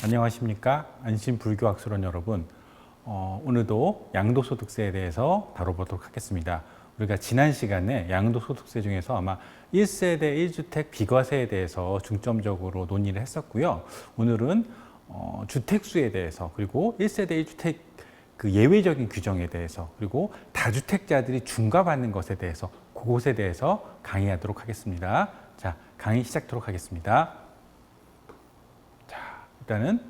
안녕하십니까? 안심불교학술원 여러분. 오늘도 양도소득세에 대해서 다뤄보도록 하겠습니다. 우리가 지난 시간에 양도소득세 중에서 아마 1세대 1주택 비과세에 대해서 중점적으로 논의를 했었고요. 오늘은 주택수에 대해서, 그리고 1세대 1주택 그 예외적인 규정에 대해서, 그리고 다주택자들이 중과받는 것에 대해서, 그것에 대해서 강의하도록 하겠습니다. 자, 강의 시작하도록 하겠습니다. 일단은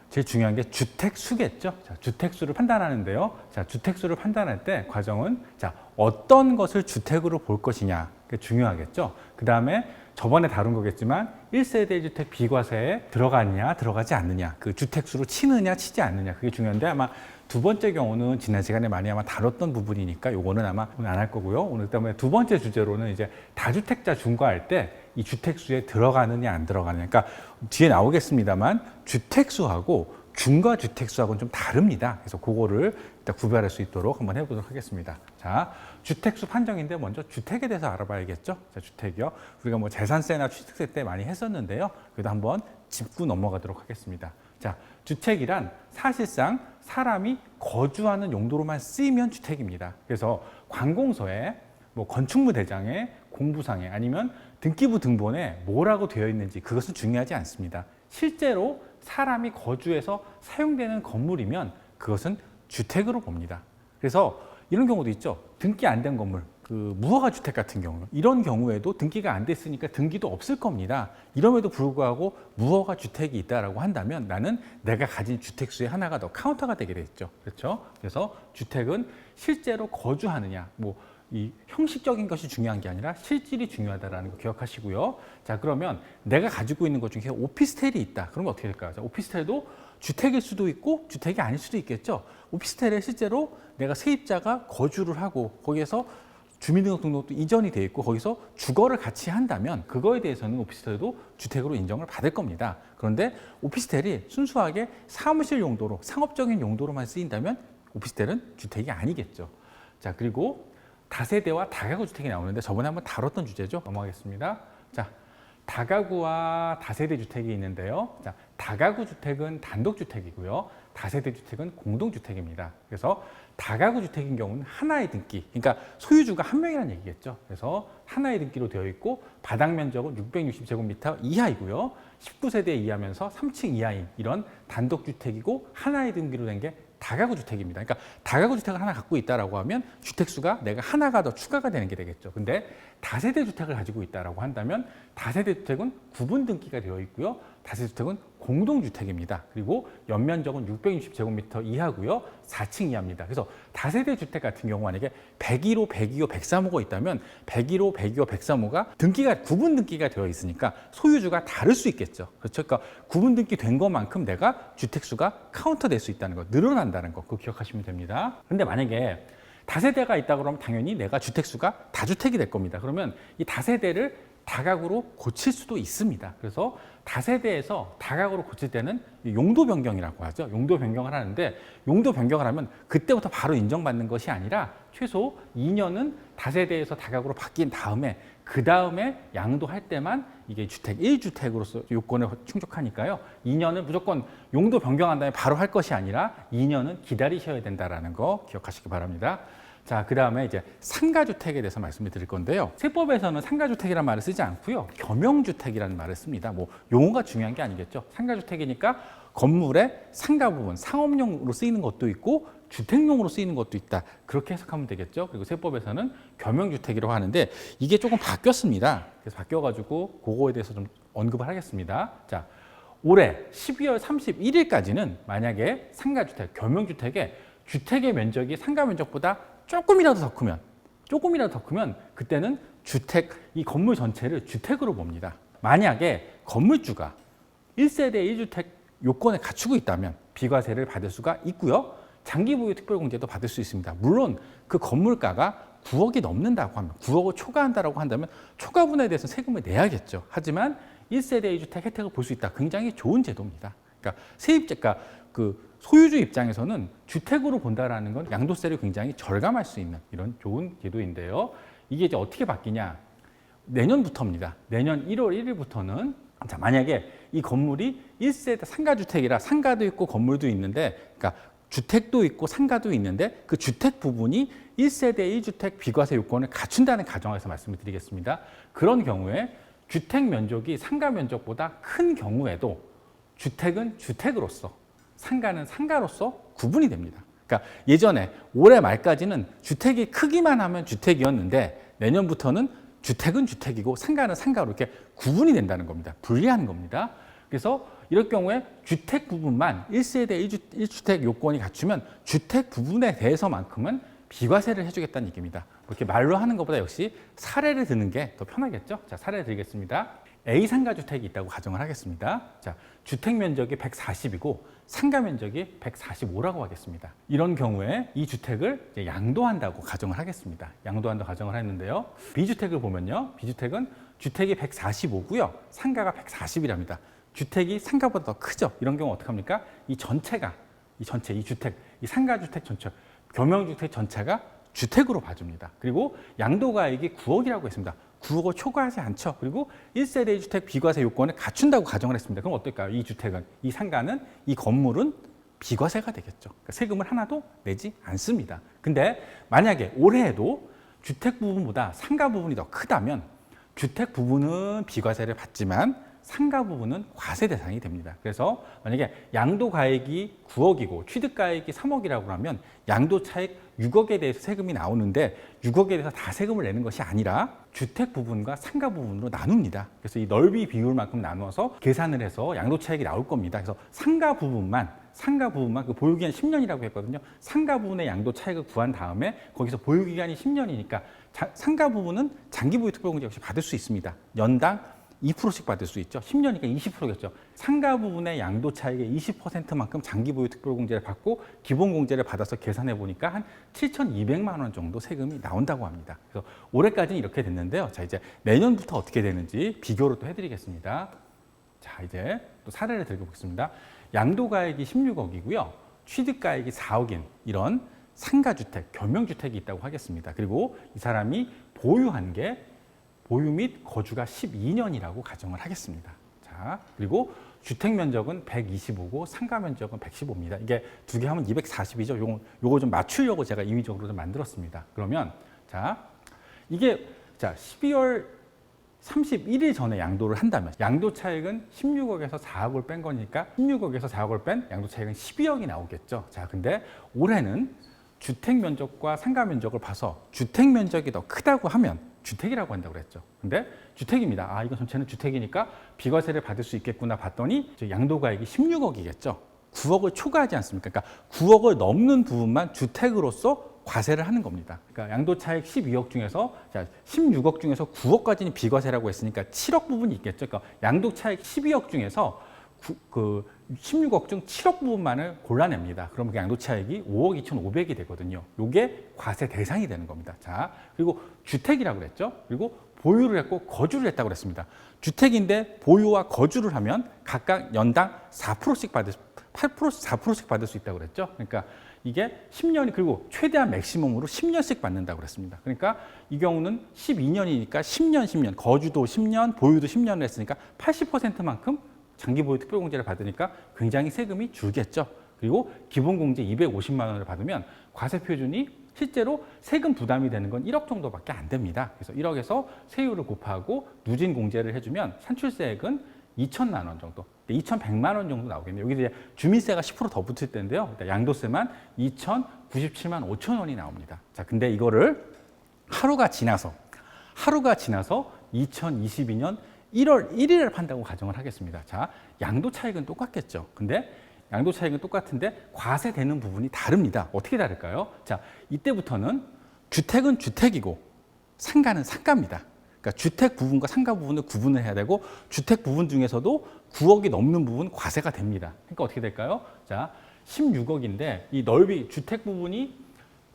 제일 중요한 게 주택수겠죠. 자, 주택수를 판단하는데요. 자, 주택수를 판단할 때 과정은 자, 어떤 것을 주택으로 볼 것이냐, 그게 중요하겠죠. 그 다음에 저번에 다룬 거겠지만 1세대 1주택 비과세에 들어가느냐 들어가지 않느냐, 그 주택수로 치느냐 치지 않느냐, 그게 중요한데 아마 두 번째 경우는 지난 시간에 많이 아마 다뤘던 부분이니까 요거는 아마 오늘 안 할 거고요. 오늘 그다음에 두 번째 주제로는 이제 다주택자 중과할 때 이 주택수에 들어가느냐 안 들어가느냐, 그러니까 뒤에 나오겠습니다만 주택수하고 중과 주택수하고는 좀 다릅니다. 그래서 그거를 일단 구별할 수 있도록 한번 해보도록 하겠습니다. 자, 주택수 판정인데 먼저 주택에 대해서 알아봐야겠죠. 자, 주택이요. 우리가 뭐 재산세나 취득세 때 많이 했었는데요. 그래도 한번 짚고 넘어가도록 하겠습니다. 자, 주택이란 사실상 사람이 거주하는 용도로만 쓰이면 주택입니다. 그래서 관공서에 뭐 건축물 대장에 공부상에 아니면 등기부 등본에 뭐라고 되어 있는지 그것은 중요하지 않습니다. 실제로 사람이 거주해서 사용되는 건물이면 그것은 주택으로 봅니다. 그래서 이런 경우도 있죠. 등기 안 된 건물, 그 무허가 주택 같은 경우, 이런 경우에도 등기가 안 됐으니까 등기도 없을 겁니다. 이럼에도 불구하고 무허가 주택이 있다라고 한다면 나는 내가 가진 주택수의 하나가 더 카운터가 되게 되겠죠. 그렇죠? 그래서 주택은 실제로 거주하느냐, 뭐 이 형식적인 것이 중요한 게 아니라 실질이 중요하다는 거 기억하시고요. 자, 그러면 내가 가지고 있는 것 중에 오피스텔이 있다. 그러면 어떻게 될까요? 자, 오피스텔도 주택일 수도 있고 주택이 아닐 수도 있겠죠. 오피스텔에 실제로 내가 세입자가 거주를 하고 거기에서 주민등록도 이전이 돼 있고 거기서 주거를 같이 한다면 그거에 대해서는 오피스텔도 주택으로 인정을 받을 겁니다. 그런데 오피스텔이 순수하게 사무실 용도로, 상업적인 용도로만 쓰인다면 오피스텔은 주택이 아니겠죠. 자, 그리고 다세대와 다가구 주택이 나오는데 저번에 한번 다뤘던 주제죠. 넘어가겠습니다. 자, 다가구와 다세대 주택이 있는데요. 자, 다가구 주택은 단독주택이고요. 다세대 주택은 공동주택입니다. 그래서 다가구 주택인 경우는 하나의 등기, 그러니까 소유주가 한 명이라는 얘기겠죠. 그래서 하나의 등기로 되어 있고 바닥 면적은 660제곱미터 이하이고요. 19세대 이하면서 3층 이하인 이런 단독주택이고 하나의 등기로 된 게 다가구 주택입니다. 그러니까 다가구 주택을 하나 갖고 있다라고 하면 주택수가 내가 하나가 더 추가가 되는 게 되겠죠. 근데 다세대 주택을 가지고 있다라고 한다면 다세대 주택은 구분 등기가 되어 있고요. 다세대 주택은 공동주택입니다. 그리고 연면적은 660제곱미터 이하고요. 4층 이하입니다. 그래서 다세대 주택 같은 경우 만약에 101호, 102호, 103호가 있다면 101호, 102호, 103호가 등기가 구분 등기가 되어 있으니까 소유주가 다를 수 있겠죠. 그렇죠? 그러니까 구분 등기 된 것만큼 내가 주택수가 카운터 될 수 있다는 거, 늘어난다는 거, 그거 기억하시면 됩니다. 그런데 만약에 다세대가 있다 그러면 당연히 내가 주택수가 다주택이 될 겁니다. 그러면 이 다세대를 다가구로 고칠 수도 있습니다. 그래서 다세대에서 다가구로 고칠 때는 용도 변경이라고 하죠. 용도 변경을 하는데 용도 변경을 하면 그때부터 바로 인정받는 것이 아니라 최소 2년은 다세대에서 다가구로 바뀐 다음에 그 다음에 양도할 때만 이게 주택 1주택으로서 요건을 충족하니까요. 2년은 무조건 용도 변경한 다음에 바로 할 것이 아니라 2년은 기다리셔야 된다는 거 기억하시기 바랍니다. 자, 그 다음에 이제 상가주택에 대해서 말씀을 드릴 건데요. 세법에서는 상가주택이라는 말을 쓰지 않고요. 겸용주택이라는 말을 씁니다. 뭐 용어가 중요한 게 아니겠죠. 상가주택이니까 건물의 상가 부분, 상업용으로 쓰이는 것도 있고 주택용으로 쓰이는 것도 있다. 그렇게 해석하면 되겠죠. 그리고 세법에서는 겸용주택이라고 하는데 이게 조금 바뀌었습니다. 그래서 바뀌어가지고 그거에 대해서 좀 언급을 하겠습니다. 자, 올해 12월 31일까지는 만약에 상가주택, 겸용주택의 주택의 면적이 상가 면적보다 조금이라도 더 크면 그때는 주택, 이 건물 전체를 주택으로 봅니다. 만약에 건물주가 1세대 1주택 요건을 갖추고 있다면 비과세를 받을 수가 있고요. 장기보유 특별공제도 받을 수 있습니다. 물론 그 건물가가 9억이 넘는다고 하면, 9억을 초과한다고 한다면 초과분에 대해서 세금을 내야겠죠. 하지만 1세대 1주택 혜택을 볼 수 있다. 굉장히 좋은 제도입니다. 그러니까 세입자가 그 소유주 입장에서는 주택으로 본다라는 건 양도세를 굉장히 절감할 수 있는 이런 좋은 제도인데요. 이게 이제 어떻게 바뀌냐? 내년부터입니다. 내년 1월 1일부터는 자, 만약에 이 건물이 1세대 상가주택이라 상가도 있고 건물도 있는데, 그러니까 주택도 있고 상가도 있는데 그 주택 부분이 1세대 1주택 비과세 요건을 갖춘다는 가정에서 말씀을 드리겠습니다. 그런 경우에 주택 면적이 상가 면적보다 큰 경우에도 주택은 주택으로서, 상가는 상가로서 구분이 됩니다. 그러니까 예전에 올해 말까지는 주택이 크기만 하면 주택이었는데 내년부터는 주택은 주택이고 상가는 상가로 이렇게 구분이 된다는 겁니다. 분리하는 겁니다. 그래서 이럴 경우에 주택 부분만 1세대 1주택 요건이 갖추면 주택 부분에 대해서만큼은 비과세를 해주겠다는 얘기입니다. 이렇게 말로 하는 것보다 역시 사례를 드는 게 더 편하겠죠. 자, 사례를 드리겠습니다. A 상가주택이 있다고 가정을 하겠습니다. 자, 주택 면적이 140이고 상가 면적이 145라고 하겠습니다. 이런 경우에 이 주택을 이제 양도한다고 가정을 하겠습니다. 양도한다고 가정을 했는데요. B주택을 보면요. B주택은 주택이 145고요. 상가가 140이랍니다. 주택이 상가보다 더 크죠. 이런 경우 어떡합니까? 이 전체가, 이 주택, 이 상가주택 전체, 겸용주택 전체가 주택으로 봐줍니다. 그리고 양도가액이 9억이라고 했습니다. 9억을 초과하지 않죠. 그리고 1세대 1주택 비과세 요건을 갖춘다고 가정을 했습니다. 그럼 어떨까요? 이 주택은, 이 상가는, 이 건물은 비과세가 되겠죠. 그러니까 세금을 하나도 내지 않습니다. 근데 만약에 올해에도 주택 부분보다 상가 부분이 더 크다면 주택 부분은 비과세를 받지만 상가 부분은 과세 대상이 됩니다. 그래서 만약에 양도가액이 9억이고 취득가액이 3억이라고 하면 양도차익 6억에 대해서 세금이 나오는데 6억에 대해서 다 세금을 내는 것이 아니라 주택 부분과 상가 부분으로 나눕니다. 그래서 이 넓이 비율만큼 나누어서 계산을 해서 양도차익이 나올 겁니다. 그래서 상가 부분만 그 보유기간 10년이라고 했거든요. 상가 부분의 양도차익을 구한 다음에 거기서 보유기간이 10년이니까 상가 부분은 장기보유특별공제 역시 받을 수 있습니다. 연당 2%씩 받을 수 있죠. 10년이니까 20%겠죠. 상가 부분의 양도 차익의 20%만큼 장기보유 특별공제를 받고 기본공제를 받아서 계산해 보니까 한 7,200만 원 정도 세금이 나온다고 합니다. 그래서 올해까지는 이렇게 됐는데요. 자, 이제 내년부터 어떻게 되는지 비교를 또 해드리겠습니다. 자, 이제 또 사례를 들어보겠습니다. 양도가액이 16억이고요. 취득가액이 4억인 이런 상가주택, 겸용주택이 있다고 하겠습니다. 그리고 이 사람이 보유한 게 보유 및 거주가 12년이라고 가정을 하겠습니다. 자, 그리고 주택 면적은 125고 상가 면적은 115입니다. 이게 두 개 하면 240이죠. 요거 좀 맞추려고 제가 임의적으로 좀 만들었습니다. 그러면 자, 이게 자, 12월 31일 전에 양도를 한다면 양도 차익은 16억에서 4억을 뺀 거니까 16억에서 4억을 뺀 양도 차익은 12억이 나오겠죠. 자, 근데 올해는 주택 면적과 상가 면적을 봐서 주택 면적이 더 크다고 하면 주택이라고 한다고 그랬죠. 근데 주택입니다. 아, 이거 전체는 주택이니까 비과세를 받을 수 있겠구나 봤더니 양도가액이 16억이겠죠. 9억을 초과하지 않습니까? 그러니까 9억을 넘는 부분만 주택으로서 과세를 하는 겁니다. 그러니까 양도차익 12억 중에서 자, 16억 중에서 9억까지는 비과세라고 했으니까 7억 부분이 있겠죠. 그러니까 양도차익 12억 중에서 16억 중 7억 부분만을 골라냅니다. 그럼 그 양도차익이 5억 2,500이 되거든요. 이게 과세 대상이 되는 겁니다. 자, 그리고 주택이라고 그랬죠. 그리고 보유를 했고 거주를 했다고 그랬습니다. 주택인데 보유와 거주를 하면 각각 연당 4%씩 4%씩 받을 수 있다고 그랬죠. 그러니까 이게 10년이 그리고 최대한 맥시멈으로 10년씩 받는다고 그랬습니다. 그러니까 이 경우는 12년이니까 10년 거주도 10년, 보유도 10년을 했으니까 80%만큼 장기보유 특별공제를 받으니까 굉장히 세금이 줄겠죠. 그리고 기본공제 250만 원을 받으면 과세 표준이 실제로 세금 부담이 되는 건 1억 정도밖에 안 됩니다. 그래서 1억에서 세율을 곱하고 누진 공제를 해주면 산출세액은 2천만 원 정도, 2,100만 원 정도 나오겠네요. 여기 이제 주민세가 10% 더 붙을 텐데요. 양도세만 2,097만 5천 원이 나옵니다. 자, 근데 이거를 하루가 지나서 2022년 1월 1일을 판다고 가정을 하겠습니다. 자, 양도 차익은 똑같겠죠. 근데 양도 차익은 똑같은데 과세되는 부분이 다릅니다. 어떻게 다를까요? 자, 이때부터는 주택은 주택이고 상가는 상가입니다. 그러니까 주택 부분과 상가 부분을 구분을 해야 되고 주택 부분 중에서도 9억이 넘는 부분 과세가 됩니다. 그러니까 어떻게 될까요? 자, 16억인데 이 넓이 주택 부분이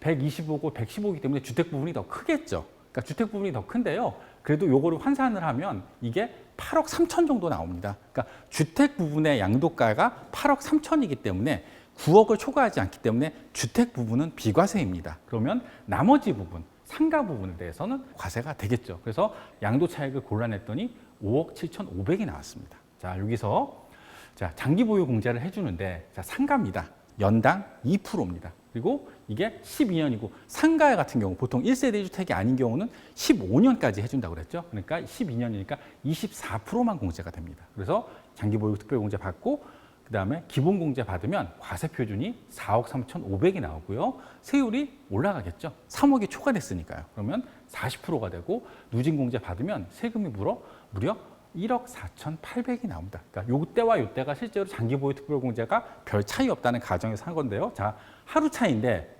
125고 115이기 때문에 주택 부분이 더 크겠죠. 그러니까 주택 부분이 더 큰데요. 그래도 요거를 환산을 하면 이게 8억 3천 정도 나옵니다. 그러니까 주택 부분의 양도가가 8억 3천이기 때문에 9억을 초과하지 않기 때문에 주택 부분은 비과세입니다. 그러면 나머지 부분, 상가 부분에 대해서는 과세가 되겠죠. 그래서 양도 차익을 골라냈더니 5억 7,500이 나왔습니다. 자, 여기서 자, 장기 보유 공제를 해주는데 자, 상가입니다. 연당 2%입니다. 그리고 이게 12년이고 상가 같은 경우 보통 1세대 주택이 아닌 경우는 15년까지 해준다고 그랬죠. 그러니까 12년이니까 24%만 공제가 됩니다. 그래서 장기 보유 특별 공제 받고 그다음에 기본 공제 받으면 과세 표준이 4억 3,500이 나오고요. 세율이 올라가겠죠. 3억이 초과됐으니까요. 그러면 40%가 되고 누진 공제 받으면 세금이 무려 1억 4,800이 나옵니다. 그러니까 요때와 요때가 실제로 장기 보유 특별 공제가 별 차이 없다는 가정에서 한 건데요. 자, 하루 차이인데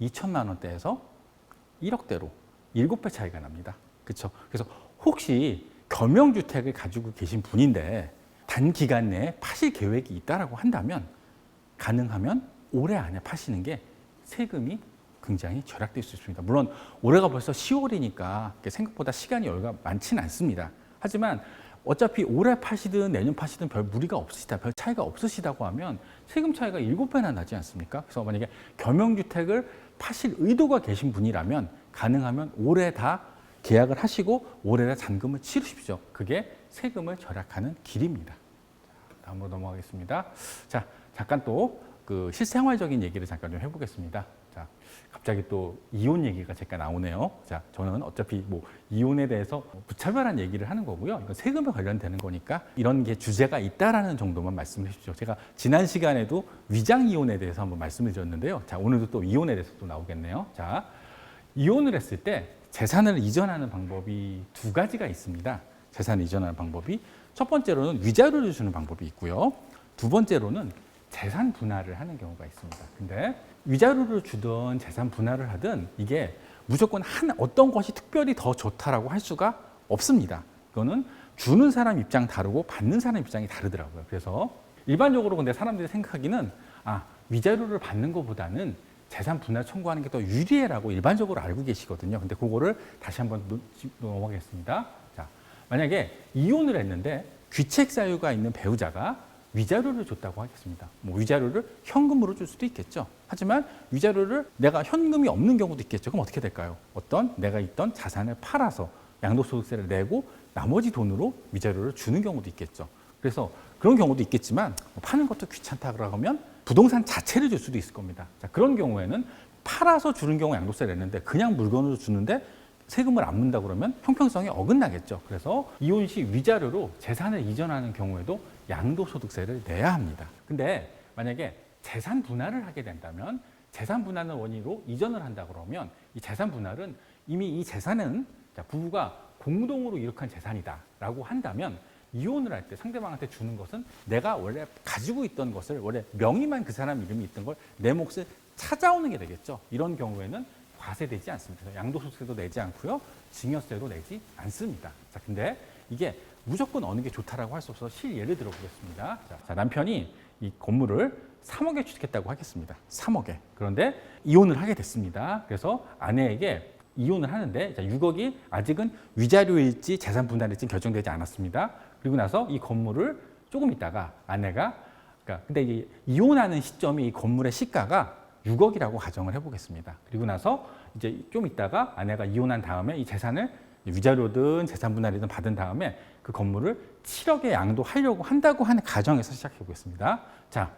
2천만 원대에서 1억대로 7배 차이가 납니다. 그렇죠? 그래서 혹시 겸용주택을 가지고 계신 분인데 단기간 내에 파실 계획이 있다라고 한다면 가능하면 올해 안에 파시는 게 세금이 굉장히 절약될 수 있습니다. 물론 올해가 벌써 10월이니까 생각보다 시간이 여유가 많지는 않습니다. 하지만 어차피 올해 파시든 내년 파시든 별 무리가 없으시다, 별 차이가 없으시다고 하면 세금 차이가 7배나 나지 않습니까? 그래서 만약에 겸용주택을 파실 의도가 계신 분이라면 가능하면 올해 다 계약을 하시고 올해 다 잔금을 치르십시오. 그게 세금을 절약하는 길입니다. 자, 다음으로 넘어가겠습니다. 자, 잠깐 또 그 실생활적인 얘기를 잠깐 좀 해보겠습니다. 자, 갑자기 또 이혼 얘기가 잠깐 나오네요. 자, 저는 어차피 뭐 이혼에 대해서 무차별한 얘기를 하는 거고요. 이건 세금에 관련되는 거니까 이런 게 주제가 있다라는 정도만 말씀해 주십시오. 제가 지난 시간에도 위장 이혼에 대해서 한번 말씀을 드렸는데요. 자, 오늘도 또 이혼에 대해서 또 나오겠네요. 자, 이혼을 했을 때 재산을 이전하는 방법이 두 가지가 있습니다. 재산을 이전하는 방법이 첫 번째로는 위자료를 주는 방법이 있고요. 두 번째로는 재산 분할을 하는 경우가 있습니다. 근데 위자료를 주든 재산 분할을 하든 이게 무조건 어떤 것이 특별히 더 좋다라고 할 수가 없습니다. 이거는 주는 사람 입장 다르고 받는 사람 입장이 다르더라고요. 그래서 일반적으로 근데 사람들이 생각하기는 위자료를 받는 것보다는 재산 분할 청구하는 게 더 유리해라고 일반적으로 알고 계시거든요. 근데 그거를 다시 한번 넘어가겠습니다. 자, 만약에 이혼을 했는데 귀책 사유가 있는 배우자가 위자료를 줬다고 하겠습니다. 뭐 위자료를 현금으로 줄 수도 있겠죠. 하지만 위자료를 내가 현금이 없는 경우도 있겠죠. 그럼 어떻게 될까요? 내가 있던 자산을 팔아서 양도소득세를 내고 나머지 돈으로 위자료를 주는 경우도 있겠죠. 그래서 그런 경우도 있겠지만 파는 것도 귀찮다 그러면 부동산 자체를 줄 수도 있을 겁니다. 자, 그런 경우에는 팔아서 주는 경우 양도세를 내는데 그냥 물건으로 주는데 세금을 안 문다 그러면 형평성이 어긋나겠죠. 그래서 이혼 시 위자료로 재산을 이전하는 경우에도 양도소득세를 내야 합니다. 근데 만약에 재산 분할을 하게 된다면 재산 분할을 원인으로 이전을 한다 그러면 이 재산 분할은 이미 이 재산은 부부가 공동으로 이룩한 재산이다라고 한다면 이혼을 할 때 상대방한테 주는 것은 내가 원래 가지고 있던 것을 원래 명의만 그 사람 이름이 있던 걸 내 몫을 찾아오는 게 되겠죠. 이런 경우에는 과세되지 않습니다. 양도소득세도 내지 않고요. 증여세도 내지 않습니다. 자, 근데 이게 무조건 어느 게 좋다라고 할 수 없어서 실예를 들어보겠습니다. 자, 남편이 이 건물을 3억에 취득했다고 하겠습니다. 3억에. 그런데 이혼을 하게 됐습니다. 그래서 아내에게 이혼을 하는데 6억이 아직은 위자료일지 재산 분할일지 결정되지 않았습니다. 그리고 나서 이 건물을 조금 있다가 아내가 근데 이 이혼하는 시점이 이 건물의 시가가 6억이라고 가정을 해보겠습니다. 그리고 나서 이제 좀 있다가 아내가 이혼한 다음에 이 재산을 위자료든 재산 분할이든 받은 다음에 그 건물을 7억에 양도하려고 한다고 하는 가정에서 시작해 보겠습니다. 자,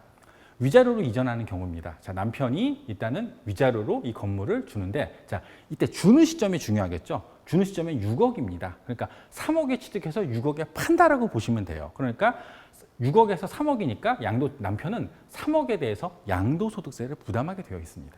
위자료로 이전하는 경우입니다. 자, 남편이 일단은 위자료로 이 건물을 주는데, 자, 이때 주는 시점이 중요하겠죠. 주는 시점이 6억입니다. 그러니까 3억에 취득해서 6억에 판다라고 보시면 돼요. 그러니까 6억에서 3억이니까 남편은 3억에 대해서 양도소득세를 부담하게 되어 있습니다.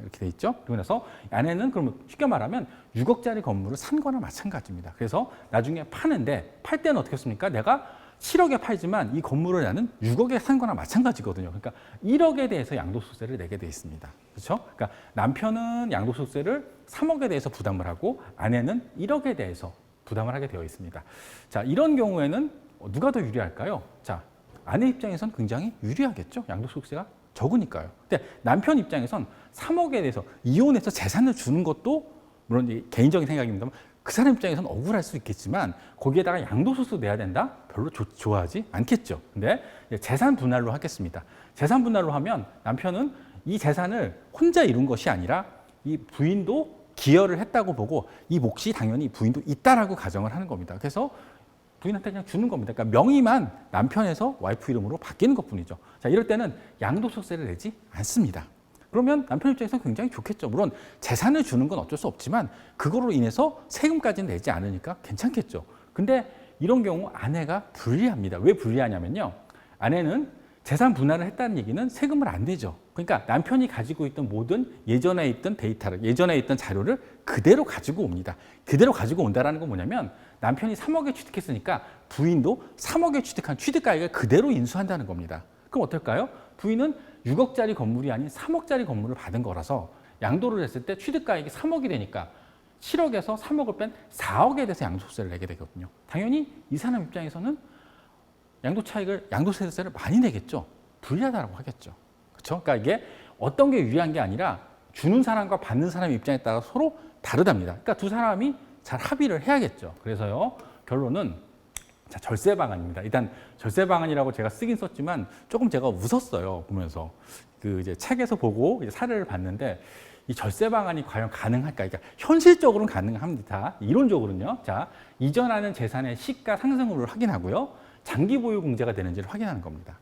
이렇게 돼 있죠. 그리고 나서 아내는 그러면 쉽게 말하면 6억짜리 건물을 산 거나 마찬가지입니다. 그래서 나중에 파는데 팔 때는 어떻게 했습니까? 내가 7억에 팔지만 이 건물을 나는 6억에 산 거나 마찬가지거든요. 그러니까 1억에 대해서 양도소득세를 내게 돼 있습니다. 그렇죠? 그러니까 남편은 양도소득세를 3억에 대해서 부담을 하고 아내는 1억에 대해서 부담을 하게 되어 있습니다. 자, 이런 경우에는 누가 더 유리할까요? 자, 아내 입장에선 굉장히 유리하겠죠. 양도소득세가 적으니까요. 근데 남편 입장에선 3억에 대해서 이혼해서 재산을 주는 것도 물론 개인적인 생각입니다만 그 사람 입장에서는 억울할 수 있겠지만 거기에다가 양도소득 내야 된다? 별로 좋아하지 않겠죠. 근데 재산 분할로 하겠습니다. 재산 분할로 하면 남편은 이 재산을 혼자 이룬 것이 아니라 이 부인도 기여를 했다고 보고 이 몫이 당연히 부인도 있다라고 가정을 하는 겁니다. 그래서 부인한테 그냥 주는 겁니다. 그러니까 명의만 남편에서 와이프 이름으로 바뀌는 것뿐이죠. 자, 이럴 때는 양도소득세를 내지 않습니다. 그러면 남편 입장에서는 굉장히 좋겠죠. 물론 재산을 주는 건 어쩔 수 없지만 그거로 인해서 세금까지는 내지 않으니까 괜찮겠죠. 근데 이런 경우 아내가 불리합니다. 왜 불리하냐면요. 아내는 재산 분할을 했다는 얘기는 세금을 안 내죠. 그러니까 남편이 가지고 있던 모든 예전에 있던 데이터를, 예전에 있던 자료를 그대로 가지고 옵니다. 그대로 가지고 온다는 건 뭐냐면 남편이 3억에 취득했으니까 부인도 3억에 취득한 취득가액을 그대로 인수한다는 겁니다. 그럼 어떨까요? 부인은 6억짜리 건물이 아닌 3억짜리 건물을 받은 거라서 양도를 했을 때 취득가액이 3억이 되니까 7억에서 3억을 뺀 4억에 대해서 양도세를 내게 되거든요. 당연히 이 사람 입장에서는 양도세를 많이 내겠죠. 불리하다고 하겠죠. 그렇죠? 그러니까 이게 어떤 게 유리한 게 아니라 주는 사람과 받는 사람 입장에 따라 서로 다르답니다. 그러니까 두 사람이 잘 합의를 해야겠죠. 그래서요, 결론은 자, 절세 방안입니다. 일단 절세 방안이라고 제가 쓰긴 썼지만 조금 제가 웃었어요. 보면서 그 이제 책에서 보고 이제 사례를 봤는데 이 절세 방안이 과연 가능할까? 그러니까 현실적으로는 가능합니다. 이론적으로는요. 자, 이전하는 재산의 시가 상승률을 확인하고요. 장기 보유 공제가 되는지를 확인하는 겁니다.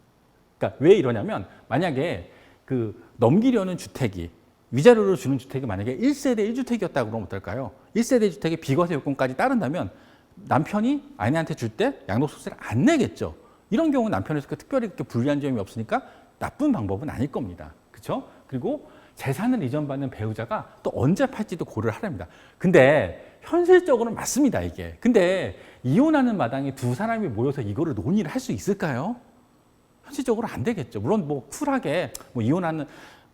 그러니까 왜 이러냐면 만약에 그 넘기려는 주택이 위자료를 주는 주택이 만약에 1세대 1주택이었다 그러면 어떨까요? 1세대 주택의 비과세 요건까지 따른다면 남편이 아내한테 줄 때 양도소득세를 안 내겠죠. 이런 경우 남편에서 특별히 그렇게 불리한 점이 없으니까 나쁜 방법은 아닐 겁니다. 그렇죠? 그리고 재산을 이전받는 배우자가 또 언제 팔지도 고려를 하랍니다. 근데 현실적으로는 맞습니다, 이게. 근데 이혼하는 마당에 두 사람이 모여서 이거를 논의를 할 수 있을까요? 현실적으로 안 되겠죠. 물론 뭐 쿨하게 뭐 이혼하는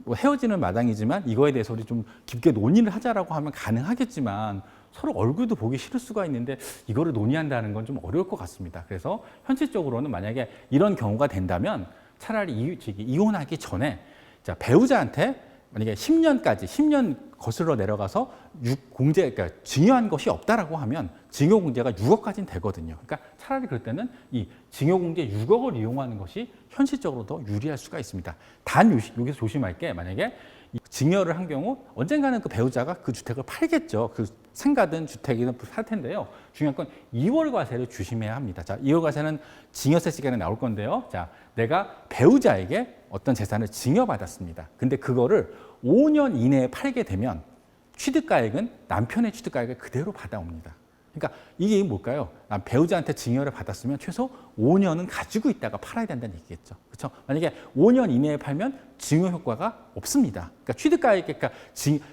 뭐 헤어지는 마당이지만 이거에 대해서 우리 좀 깊게 논의를 하자라고 하면 가능하겠지만 서로 얼굴도 보기 싫을 수가 있는데 이거를 논의한다는 건 좀 어려울 것 같습니다. 그래서 현실적으로는 만약에 이런 경우가 된다면 차라리 이혼하기 전에 자, 배우자한테 만약에 10년 거슬러 내려가서 그러니까 증여한 것이 없다라고 하면 증여공제가 6억까지는 되거든요. 그러니까 차라리 그럴 때는 이 증여공제 6억을 이용하는 것이 현실적으로 더 유리할 수가 있습니다. 단 여기서 조심할 게 만약에 증여를 한 경우 언젠가는 그 배우자가 그 주택을 팔겠죠. 그 상가든 주택이든 살 텐데요. 중요한 건 2월 과세를 조심해야 합니다. 자, 2월 과세는 증여세 시간에 나올 건데요. 자, 내가 배우자에게 어떤 재산을 증여받았습니다. 근데 그거를 5년 이내에 팔게 되면 취득가액은 남편의 취득가액을 그대로 받아옵니다. 그러니까 이게 뭘까요? 배우자한테 증여를 받았으면 최소 5년은 가지고 있다가 팔아야 된다는 얘기겠죠. 그렇죠? 만약에 5년 이내에 팔면 증여 효과가 없습니다. 그러니까 취득가액, 그러니까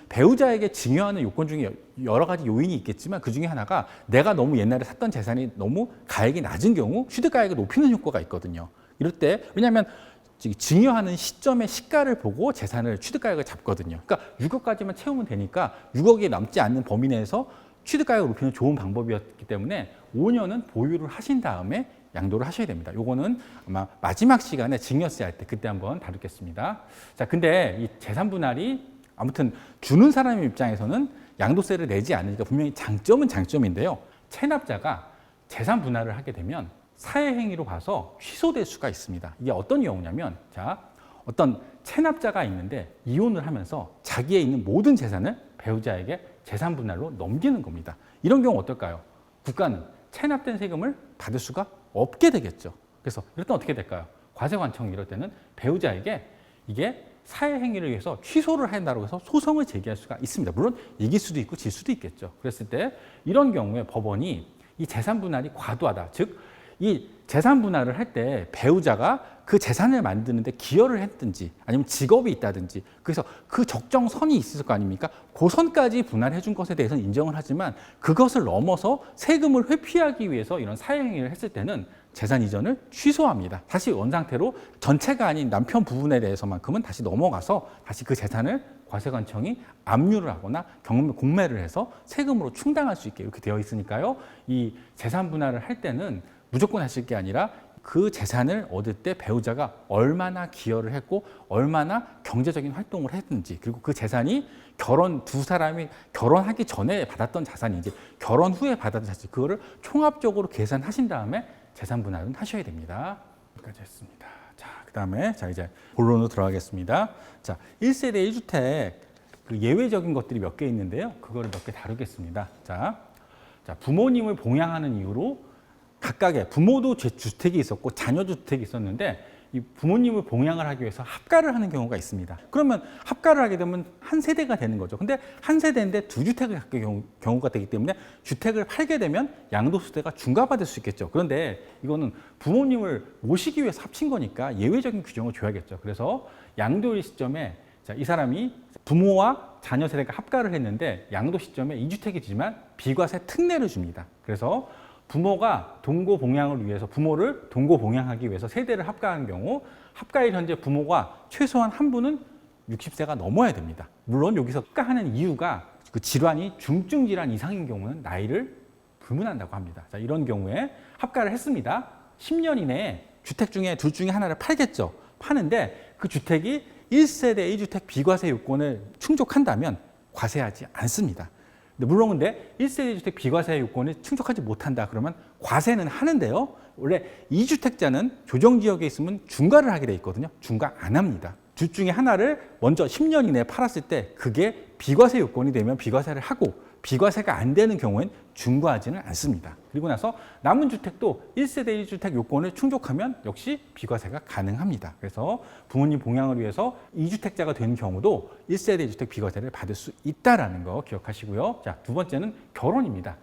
배우자에게 증여하는 요건 중에 여러 가지 요인이 있겠지만 그 중에 하나가 내가 너무 옛날에 샀던 재산이 너무 가액이 낮은 경우 취득가액을 높이는 효과가 있거든요. 이럴 때 왜냐하면 증여하는 시점의 시가를 보고 재산을 취득가액을 잡거든요. 그러니까 6억까지만 채우면 되니까 6억이 남지 않는 범위 내에서 취득가액을 높이는 좋은 방법이었기 때문에 5년은 보유를 하신 다음에 양도를 하셔야 됩니다. 요거는 아마 마지막 시간에 증여세 할 때 그때 한번 다루겠습니다. 자, 근데 이 재산 분할이 아무튼 주는 사람 입장에서는 양도세를 내지 않으니까 분명히 장점은 장점인데요. 체납자가 재산 분할을 하게 되면 사회행위로 봐서 취소될 수가 있습니다. 이게 어떤 경우냐면 자, 어떤 체납자가 있는데 이혼을 하면서 자기의 있는 모든 재산을 배우자에게 재산 분할로 넘기는 겁니다. 이런 경우 어떨까요? 국가는 체납된 세금을 받을 수가 없게 되겠죠. 그래서 이럴 때 어떻게 될까요? 과세관청이 이럴 때는 배우자에게 이게 사회행위를 위해서 취소를 한다고 해서 소송을 제기할 수가 있습니다. 물론 이길 수도 있고 질 수도 있겠죠. 그랬을 때 이런 경우에 법원이 이 재산 분할이 과도하다. 즉, 이 재산 분할을 할 때 배우자가 그 재산을 만드는데 기여를 했든지 아니면 직업이 있다든지 그래서 그 적정선이 있을 거 아닙니까? 그 선까지 분할해 준 것에 대해서는 인정을 하지만 그것을 넘어서 세금을 회피하기 위해서 이런 사회행위를 했을 때는 재산 이전을 취소합니다. 다시 원상태로 전체가 아닌 남편 부분에 대해서만큼은 다시 넘어가서 다시 그 재산을 과세관청이 압류를 하거나 공매를 해서 세금으로 충당할 수 있게 이렇게 되어 있으니까요. 이 재산 분할을 할 때는 무조건 하실 게 아니라 그 재산을 얻을 때 배우자가 얼마나 기여를 했고 얼마나 경제적인 활동을 했는지 그리고 그 재산이 두 사람이 결혼하기 전에 받았던 자산인지 결혼 후에 받았던 자산 그거를 총합적으로 계산하신 다음에 재산 분할은 하셔야 됩니다. 여기까지 했습니다. 자, 그다음에 이제 본론으로 들어가겠습니다. 자, 1세대 1주택 그 예외적인 것들이 몇 개 있는데요. 그거를 몇 개 다루겠습니다. 자, 부모님을 봉양하는 이유로 각각의 부모도 주택이 있었고 자녀도 주택이 있었는데 이 부모님을 봉양을 하기 위해서 합가를 하는 경우가 있습니다. 그러면 합가를 하게 되면 한 세대가 되는 거죠. 근데 한 세대인데 두 주택을 갖게 경우가 되기 때문에 주택을 팔게 되면 양도소득세가 중과받을 수 있겠죠. 그런데 이거는 부모님을 모시기 위해서 합친 거니까 예외적인 규정을 줘야겠죠. 그래서 양도일 시점에 이 사람이 부모와 자녀 세대가 합가를 했는데 양도 시점에 2주택이지만 비과세 특례를 줍니다. 그래서 부모가 동거 봉양을 위해서 부모를 동거 봉양하기 위해서 세대를 합가한 경우 합가일 현재 부모가 최소한 한 분은 60세가 넘어야 됩니다. 물론 여기서 합가하는 이유가 그 질환이 중증 질환 이상인 경우는 나이를 불문한다고 합니다. 자, 이런 경우에 합가를 했습니다. 10년 이내에 주택 중에 둘 중에 하나를 팔겠죠. 파는데 그 주택이 1세대 1주택 비과세 요건을 충족한다면 과세하지 않습니다. 물론 근데 1세대 1주택 비과세 요건을 충족하지 못한다 그러면 과세는 하는데요. 원래 2주택자는 조정지역에 있으면 중과를 하게 돼 있거든요. 중과 안 합니다. 둘 중에 하나를 먼저 10년 이내에 팔았을 때 그게 비과세 요건이 되면 비과세를 하고 비과세가 안 되는 경우엔 중과하지는 않습니다. 그리고 나서 남은 주택도 1세대 1주택 요건을 충족하면 역시 비과세가 가능합니다. 그래서 부모님 봉양을 위해서 2주택자가 된 경우도 1세대 1주택 비과세를 받을 수 있다는 거 기억하시고요. 자, 두 번째는 결혼입니다.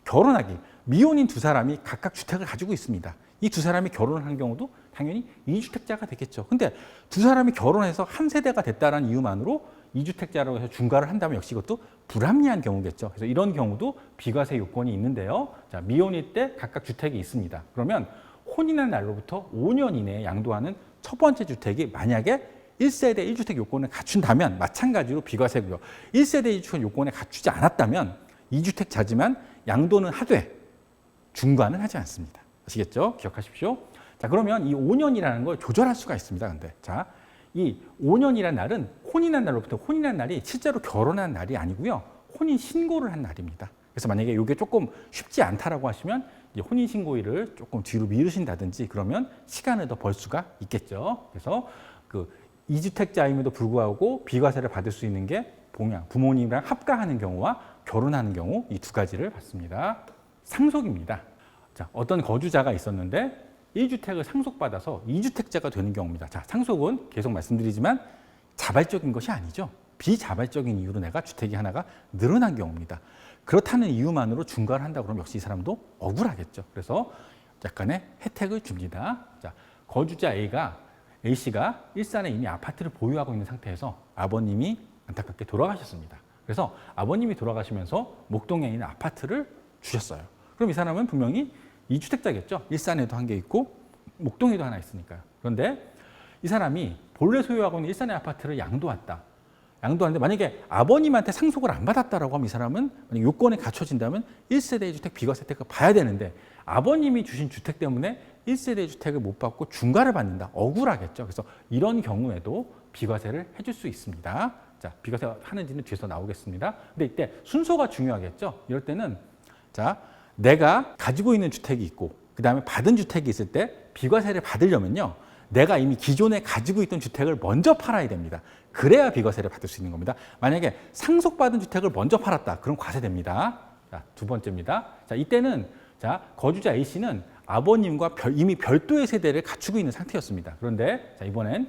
결혼하기. 미혼인 두 사람이 각각 주택을 가지고 있습니다. 이 두 사람이 결혼을 한 경우도 당연히 2주택자가 되겠죠. 근데 두 사람이 결혼해서 한 세대가 됐다는 이유만으로 2주택자라고 해서 중과를 한다면 역시 이것도 불합리한 경우겠죠. 그래서 이런 경우도 비과세 요건이 있는데요. 자, 미혼일 때 각각 주택이 있습니다. 그러면 혼인한 날로부터 5년 이내에 양도하는 첫 번째 주택이 만약에 1세대 1주택 요건을 갖춘다면 마찬가지로 비과세고요. 1세대 1주택 요건을 갖추지 않았다면 2주택자지만 양도는 하되 중과는 하지 않습니다. 아시겠죠? 기억하십시오. 자, 그러면 이 5년이라는 걸 조절할 수가 있습니다. 근데 자, 이 5년이라는 날은 혼인한 날로부터 혼인한 날이 실제로 결혼한 날이 아니고요. 혼인 신고를 한 날입니다. 그래서 만약에 이게 조금 쉽지 않다라고 하시면 이제 혼인 신고일을 조금 뒤로 미루신다든지 그러면 시간을 더 벌 수가 있겠죠. 그래서 그 2주택자임에도 불구하고 비과세를 받을 수 있는 게 봉양, 부모님이랑 합가하는 경우와 결혼하는 경우 이 두 가지를 받습니다. 상속입니다. 자, 어떤 거주자가 있었는데 1주택을 상속받아서 2주택자가 되는 경우입니다. 자, 상속은 계속 말씀드리지만 자발적인 것이 아니죠. 비자발적인 이유로 내가 주택이 하나가 늘어난 경우입니다. 그렇다는 이유만으로 중과를 한다 그러면 역시 이 사람도 억울하겠죠. 그래서 약간의 혜택을 줍니다. 자, 거주자 A씨가 일산에 이미 아파트를 보유하고 있는 상태에서 아버님이 안타깝게 돌아가셨습니다. 그래서 아버님이 돌아가시면서 목동에 있는 아파트를 주셨어요. 그럼 이 사람은 분명히 2주택자겠죠. 일산에도 한 개 있고 목동에도 하나 있으니까요. 그런데 이 사람이 본래 소유하고 있는 일산의 아파트를 양도하는데 만약에 아버님한테 상속을 안 받았다라고 하면 이 사람은 만약 요건이 갖춰진다면 1세대 1주택 비과세 혜택을 봐야 되는데 아버님이 주신 주택 때문에 1세대 1주택을 못 받고 중과를 받는다. 억울하겠죠. 그래서 이런 경우에도 비과세를 해줄 수 있습니다. 자, 비과세 하는지는 뒤에서 나오겠습니다. 근데 이때 순서가 중요하겠죠. 이럴 때는 자, 내가 가지고 있는 주택이 있고 그 다음에 받은 주택이 있을 때 비과세를 받으려면요. 내가 이미 기존에 가지고 있던 주택을 먼저 팔아야 됩니다. 그래야 비과세를 받을 수 있는 겁니다. 만약에 상속받은 주택을 먼저 팔았다. 그럼 과세됩니다. 자, 두 번째입니다. 자, 이때는 자, 거주자 A씨는 아버님과 이미 별도의 세대를 갖추고 있는 상태였습니다. 그런데 자, 이번엔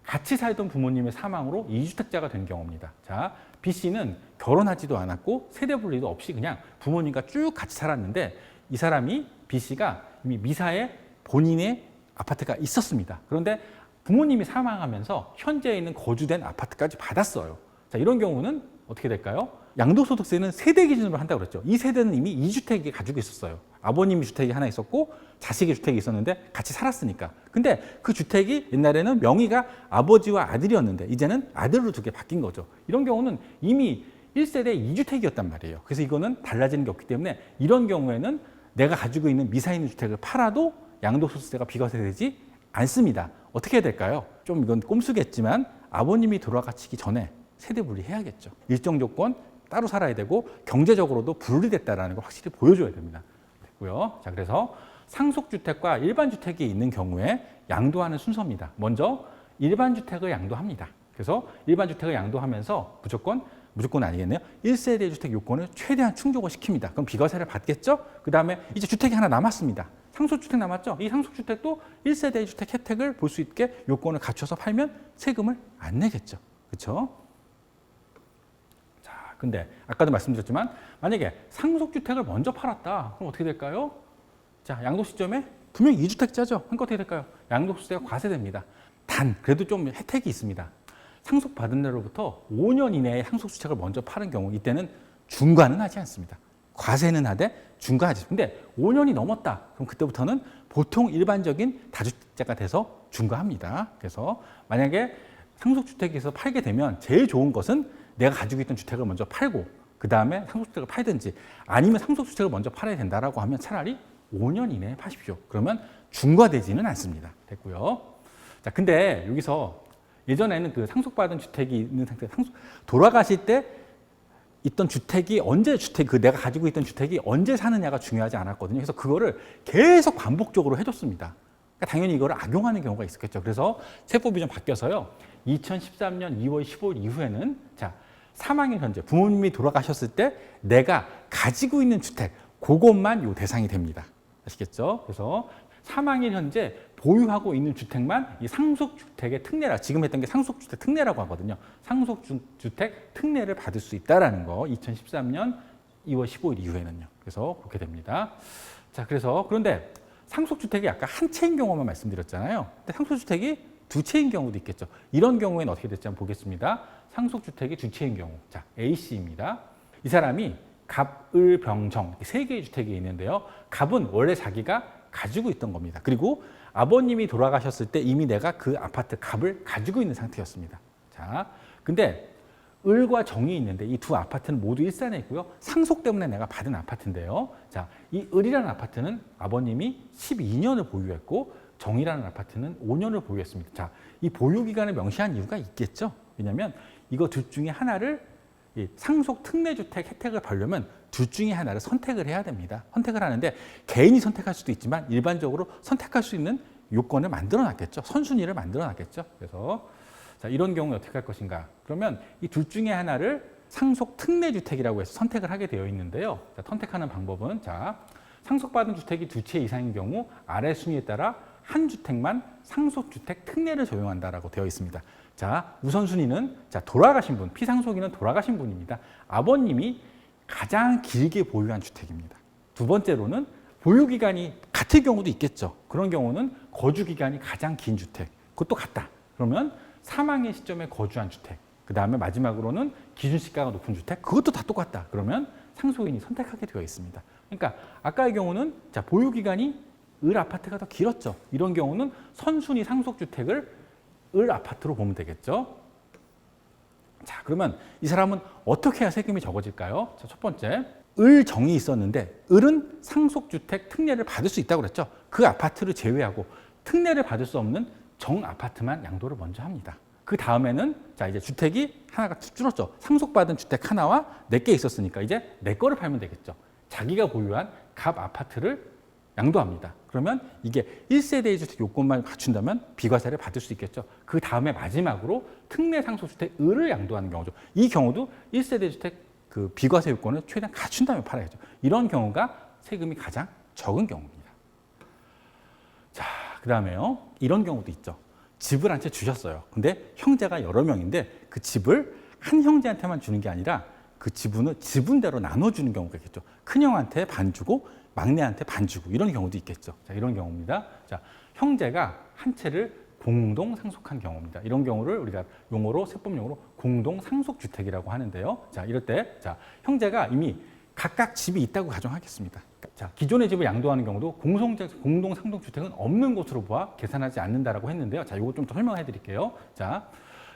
같이 살던 부모님의 사망으로 2주택자가 된 경우입니다. 자, B씨는 결혼하지도 않았고 세대 분리도 없이 그냥 부모님과 쭉 같이 살았는데 이 사람이 B씨가 이미 미사에 본인의 아파트가 있었습니다. 그런데 부모님이 사망하면서 현재 있는 거주된 아파트까지 받았어요. 자, 이런 경우는 어떻게 될까요? 양도소득세는 세대 기준으로 한다고 그랬죠. 이 세대는 이미 2주택이 가지고 있었어요. 아버님이 주택이 하나 있었고 자식의 주택이 있었는데 같이 살았으니까. 근데 그 주택이 옛날에는 명의가 아버지와 아들이었는데 이제는 아들로 두 개 바뀐 거죠. 이런 경우는 이미 1세대 2주택이었단 말이에요. 그래서 이거는 달라지는 게 없기 때문에 이런 경우에는 내가 가지고 있는 미사 있는 주택을 팔아도 양도소득세가 비과세되지 않습니다. 어떻게 해야 될까요? 좀 이건 꼼수겠지만 아버님이 돌아가시기 전에 세대 분리해야겠죠. 일정 조건 따로 살아야 되고 경제적으로도 분리됐다는 걸 확실히 보여줘야 됩니다. 됐고요. 자, 그래서 상속주택과 일반주택이 있는 경우에 양도하는 순서입니다. 먼저 일반주택을 양도합니다. 그래서 일반주택을 양도하면서 무조건 아니겠네요. 1세대 주택 요건을 최대한 충족을 시킵니다. 그럼 비과세를 받겠죠? 그 다음에 이제 주택이 하나 남았습니다. 상속주택 남았죠? 이 상속주택도 1세대 주택 혜택을 볼 수 있게 요건을 갖춰서 팔면 세금을 안 내겠죠. 그렇죠? 자, 근데 아까도 말씀드렸지만 만약에 상속주택을 먼저 팔았다. 그럼 어떻게 될까요? 자, 양도 시점에 분명 2주택자죠. 그러니까 어떻게 될까요? 양도소득세가 과세됩니다. 단, 그래도 좀 혜택이 있습니다. 상속받은 날로부터 5년 이내에 상속주택을 먼저 파는 경우 이때는 중과는 하지 않습니다. 과세는 하되 중과하지. 근데 5년이 넘었다. 그럼 그때부터는 보통 일반적인 다주택자가 돼서 중과합니다. 그래서 만약에 상속주택에서 팔게 되면 제일 좋은 것은 내가 가지고 있던 주택을 먼저 팔고 그 다음에 상속주택을 팔든지 아니면 상속주택을 먼저 팔아야 된다라고 하면 차라리 5년 이내에 파십시오. 그러면 중과되지는 않습니다. 됐고요. 자, 근데 여기서 예전에는 그 상속받은 주택이 있는 상태, 돌아가실 때 있던 주택이 언제 내가 가지고 있던 주택이 언제 사느냐가 중요하지 않았거든요. 그래서 그거를 계속 반복적으로 해줬습니다. 그러니까 당연히 이거를 악용하는 경우가 있었겠죠. 그래서 세법이 좀 바뀌어서요. 2013년 2월 15일 이후에는 자, 사망일 현재 부모님이 돌아가셨을 때 내가 가지고 있는 주택 그것만 요 대상이 됩니다. 아시겠죠? 그래서 사망일 현재 보유하고 있는 주택만 이 상속주택의 특례라, 지금 했던 게 상속주택 특례라고 하거든요. 상속주택 특례를 받을 수 있다라는 거 2013년 2월 15일 이후에는요. 그래서 그렇게 됩니다. 자, 그런데 상속주택이 아까 한 채인 경우만 말씀드렸잖아요. 근데 상속주택이 두 채인 경우도 있겠죠. 이런 경우에는 어떻게 될지 한번 보겠습니다. 상속주택이 두 채인 경우. 자, A씨입니다. 이 사람이 갑, 을, 병, 정 세 개의 주택이 있는데요. 갑은 원래 자기가 가지고 있던 겁니다. 그리고 아버님이 돌아가셨을 때 이미 내가 그 아파트 갑을 가지고 있는 상태였습니다. 자, 근데 을과 정이 있는데 이 두 아파트는 모두 일산에 있고요. 상속 때문에 내가 받은 아파트인데요. 자, 이 을이라는 아파트는 아버님이 12년을 보유했고 정이라는 아파트는 5년을 보유했습니다. 자, 이 보유 기간을 명시한 이유가 있겠죠. 왜냐하면 이거 둘 중에 하나를 상속 특례주택 혜택을 받으려면 둘 중에 하나를 선택을 해야 됩니다. 선택을 하는데 개인이 선택할 수도 있지만 일반적으로 선택할 수 있는 요건을 만들어 놨겠죠. 선순위를 만들어 놨겠죠. 그래서 자, 이런 경우에 어떻게 할 것인가? 그러면 이 둘 중에 하나를 상속 특례주택이라고 해서 선택을 하게 되어 있는데요. 자, 선택하는 방법은 자, 상속받은 주택이 두 채 이상인 경우 아래 순위에 따라 한 주택만 상속주택 특례를 적용한다라고 되어 있습니다. 자, 우선순위는 자, 돌아가신 분, 피상속인은 돌아가신 분입니다. 아버님이 가장 길게 보유한 주택입니다. 두 번째로는 보유기간이 같을 경우도 있겠죠. 그런 경우는 거주기간이 가장 긴 주택, 그것도 같다. 그러면 사망의 시점에 거주한 주택, 그 다음에 마지막으로는 기준시가가 높은 주택, 그것도 다 똑같다. 그러면 상속인이 선택하게 되어 있습니다. 그러니까 아까의 경우는 자, 보유기간이 을 아파트가 더 길었죠. 이런 경우는 선순위 상속주택을 을 아파트로 보면 되겠죠. 자, 그러면 이 사람은 어떻게 해야 세금이 적어질까요? 자, 첫 번째, 을 정이 있었는데 을은 상속주택 특례를 받을 수 있다고 그랬죠. 그 아파트를 제외하고 특례를 받을 수 없는 정 아파트만 양도를 먼저 합니다. 그 다음에는 자, 이제 주택이 하나가 줄었죠. 상속받은 주택 하나와 4개 있었으니까 이제 4거를 팔면 되겠죠. 자기가 보유한 갑 아파트를 양도합니다. 그러면 이게 1세대 주택 요건만 갖춘다면 비과세를 받을 수 있겠죠. 그 다음에 마지막으로 특례 상속주택 을을 양도하는 경우죠. 이 경우도 1세대 주택 그 비과세 요건을 최대한 갖춘 다음에 팔아야죠. 이런 경우가 세금이 가장 적은 경우입니다. 자, 그 다음에요. 이런 경우도 있죠. 집을 한 채 주셨어요. 근데 형제가 여러 명인데 그 집을 한 형제한테만 주는 게 아니라 그 지분을 지분대로 나눠주는 경우가 있겠죠. 큰형한테 반 주고 막내한테 반 주고 이런 경우도 있겠죠. 자, 이런 경우입니다. 자, 형제가 한 채를 공동 상속한 경우입니다. 이런 경우를 우리가 용어로 세법용어로 공동 상속주택이라고 하는데요. 자, 이럴 때 자, 형제가 이미 각각 집이 있다고 가정하겠습니다. 자, 기존의 집을 양도하는 경우도 공동 상속주택은 없는 것으로 보아 계산하지 않는다라고 했는데요. 자, 이거 좀 더 설명해 드릴게요. 자,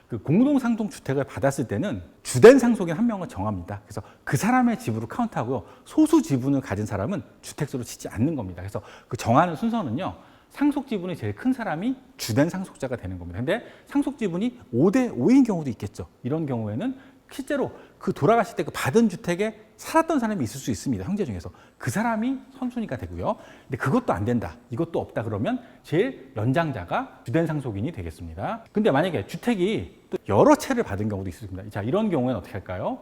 그 공동상속주택을 받았을 때는 주된 상속인 한 명을 정합니다. 그래서 그 사람의 집으로 카운트하고요. 소수 지분을 가진 사람은 주택수로 치지 않는 겁니다. 그래서 그 정하는 순서는요. 상속 지분이 제일 큰 사람이 주된 상속자가 되는 겁니다. 근데 상속 지분이 5대 5인 경우도 있겠죠. 이런 경우에는 실제로 그 돌아가실 때 그 받은 주택에 살았던 사람이 있을 수 있습니다. 형제 중에서. 그 사람이 선순위가 되고요. 근데 그것도 안 된다. 이것도 없다 그러면 제일 연장자가 주된 상속인이 되겠습니다. 근데 만약에 주택이 또 여러 채를 받은 경우도 있습니다. 자, 이런 경우에는 어떻게 할까요?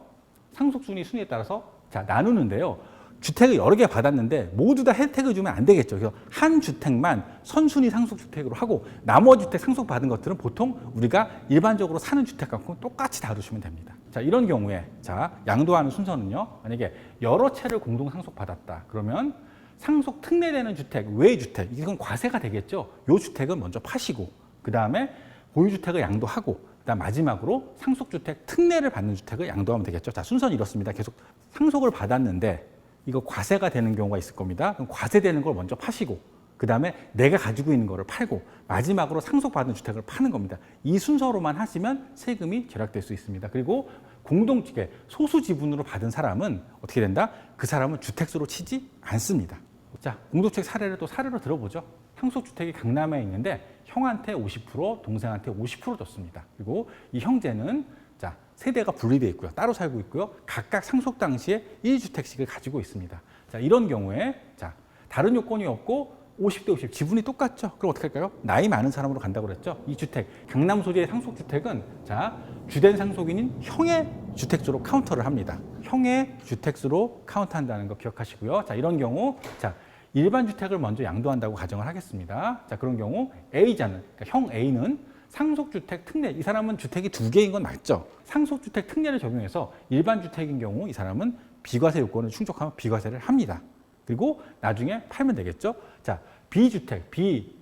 상속순위 순위에 따라서 자, 나누는데요. 주택을 여러 개 받았는데 모두 다 혜택을 주면 안 되겠죠. 그래서 한 주택만 선순위 상속주택으로 하고 나머지 주택 상속받은 것들은 보통 우리가 일반적으로 사는 주택 갖고 똑같이 다루시면 됩니다. 자, 이런 경우에 자, 양도하는 순서는요. 만약에 여러 채를 공동 상속받았다. 그러면 상속 특례되는 주택, 외주택, 이건 과세가 되겠죠. 이 주택은 먼저 파시고 그 다음에 보유주택을 양도하고 그다음 마지막으로 상속주택 특례를 받는 주택을 양도하면 되겠죠. 자, 순서는 이렇습니다. 계속 상속을 받았는데 이거 과세가 되는 경우가 있을 겁니다. 그럼 과세되는 걸 먼저 파시고 그 다음에 내가 가지고 있는 거를 팔고 마지막으로 상속받은 주택을 파는 겁니다. 이 순서로만 하시면 세금이 절약될 수 있습니다. 그리고 공동주택, 소수 지분으로 받은 사람은 어떻게 된다? 그 사람은 주택수로 치지 않습니다. 자, 공동주택 사례를 또 사례로 들어보죠. 상속주택이 강남에 있는데 형한테 50%, 동생한테 50% 줬습니다. 그리고 이 형제는 자, 세대가 분리되어 있고요. 따로 살고 있고요. 각각 상속 당시에 1주택씩을 가지고 있습니다. 자, 이런 경우에 자, 다른 요건이 없고 50대 50 지분이 똑같죠. 그럼 어떻게 할까요? 나이 많은 사람으로 간다고 그랬죠. 이 주택, 강남 소재의 상속주택은 자, 주된 상속인인 형의 주택수로 카운터를 합니다. 형의 주택수로 카운트한다는 거 기억하시고요. 자, 이런 경우 자, 일반 주택을 먼저 양도한다고 가정을 하겠습니다. 자, 그런 경우 A자는 그러니까 형 A는 상속주택 특례, 이 사람은 주택이 2개인 건 맞죠. 상속주택 특례를 적용해서 일반 주택인 경우 이 사람은 비과세 요건을 충족하면 비과세를 합니다. 그리고 나중에 팔면 되겠죠. 자, B주택,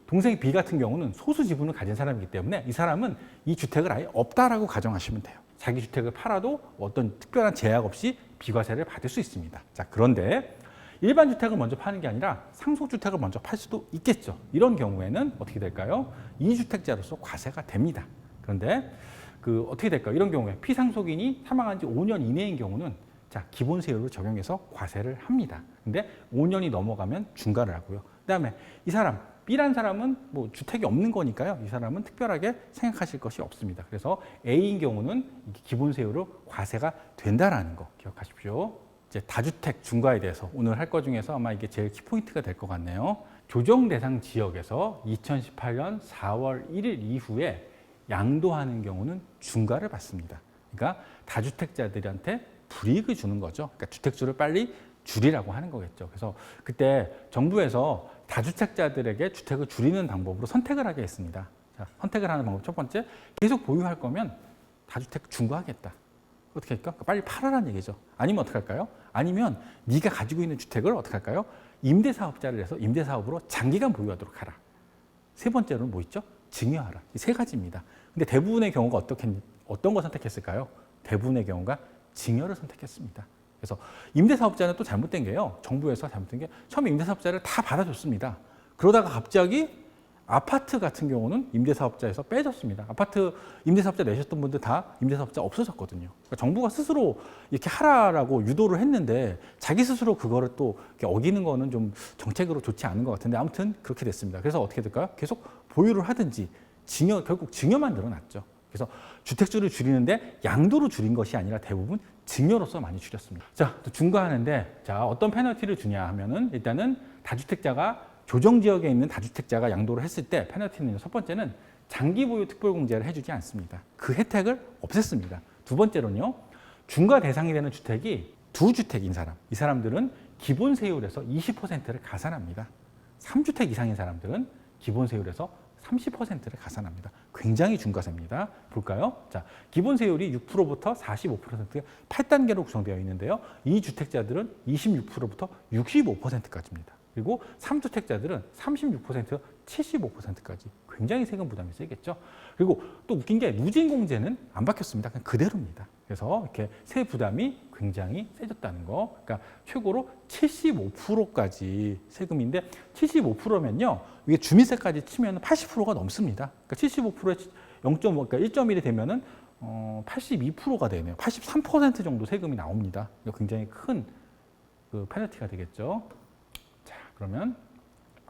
동생 B 같은 경우는 소수 지분을 가진 사람이기 때문에 이 사람은 이 주택을 아예 없다라고 가정하시면 돼요. 자기 주택을 팔아도 어떤 특별한 제약 없이 비과세를 받을 수 있습니다. 자, 그런데 일반 주택을 먼저 파는 게 아니라 상속주택을 먼저 팔 수도 있겠죠. 이런 경우에는 어떻게 될까요? 2주택자로서 과세가 됩니다. 그런데 어떻게 될까요? 이런 경우에 피상속인이 사망한 지 5년 이내인 경우는 자, 기본세율을 적용해서 과세를 합니다. 근데 5년이 넘어가면 중과를 하고요. 그다음에 이 사람 B라는 사람은 뭐 주택이 없는 거니까요. 이 사람은 특별하게 생각하실 것이 없습니다. 그래서 A인 경우는 기본세율로 과세가 된다라는 거 기억하십시오. 이제 다주택 중과에 대해서 오늘 할 것 중에서 아마 이게 제일 키포인트가 될 것 같네요. 조정 대상 지역에서 2018년 4월 1일 이후에 양도하는 경우는 중과를 받습니다. 그러니까 다주택자들한테 불이익을 주는 거죠. 그러니까 주택수를 빨리 줄이라고 하는 거겠죠. 그래서 그때 정부에서 다주택자들에게 주택을 줄이는 방법으로 선택을 하게 했습니다. 자, 선택을 하는 방법 첫 번째, 계속 보유할 거면 다주택 중과하겠다. 어떻게 할까? 빨리 팔아라는 얘기죠. 아니면 어떻게 할까요? 아니면 네가 가지고 있는 주택을 어떻게 할까요? 임대사업자를 해서 임대사업으로 장기간 보유하도록 하라. 세 번째로는 뭐 있죠? 증여하라. 이 세 가지입니다. 근데 대부분의 경우가 어떤 걸 선택했을까요? 대부분의 경우가 증여를 선택했습니다. 그래서 임대사업자는 또 잘못된 게요. 정부에서 잘못된 게 처음에 임대사업자를 다 받아줬습니다. 그러다가 갑자기 아파트 같은 경우는 임대사업자에서 빼졌습니다. 아파트 임대사업자 내셨던 분들 다 임대사업자 없어졌거든요. 그러니까 정부가 스스로 이렇게 하라라고 유도를 했는데 자기 스스로 그거를 또 어기는 거는 좀 정책으로 좋지 않은 것 같은데 아무튼 그렇게 됐습니다. 그래서 어떻게 될까요? 계속 보유를 하든지 결국 증여만 늘어났죠. 그래서 주택수를 줄이는데 양도로 줄인 것이 아니라 대부분 증여로서 많이 줄였습니다. 자, 또 중과하는데 자, 어떤 페널티를 주냐 하면은 일단은 다주택자가 조정지역에 있는 다주택자가 양도를 했을 때 페널티는 첫 번째는 장기 보유 특별공제를 해주지 않습니다. 그 혜택을 없앴습니다. 두 번째로는요, 중과 대상이 되는 주택이 2주택인 사람, 이 사람들은 기본세율에서 20%를 가산합니다. 3주택 이상인 사람들은 기본세율에서 30%를 가산합니다. 굉장히 중과세입니다. 볼까요? 자, 기본세율이 6%부터 45%가 8단계로 구성되어 있는데요. 이 주택자들은 26%부터 65%까지입니다. 그리고 3주택자들은 36%에서 75%까지 굉장히 세금 부담이 세겠죠. 그리고 또 웃긴 게 누진공제는 안 바뀌었습니다. 그냥 그대로입니다. 그래서 이렇게 세 부담이 굉장히 세졌다는 거. 그러니까 최고로 75%까지 세금인데 75%면요. 이게 주민세까지 치면 80%가 넘습니다. 그러니까 75%에 0.5, 그러니까 1.1이 되면은 82%가 되네요. 83% 정도 세금이 나옵니다. 굉장히 큰 그 페널티가 되겠죠. 그러면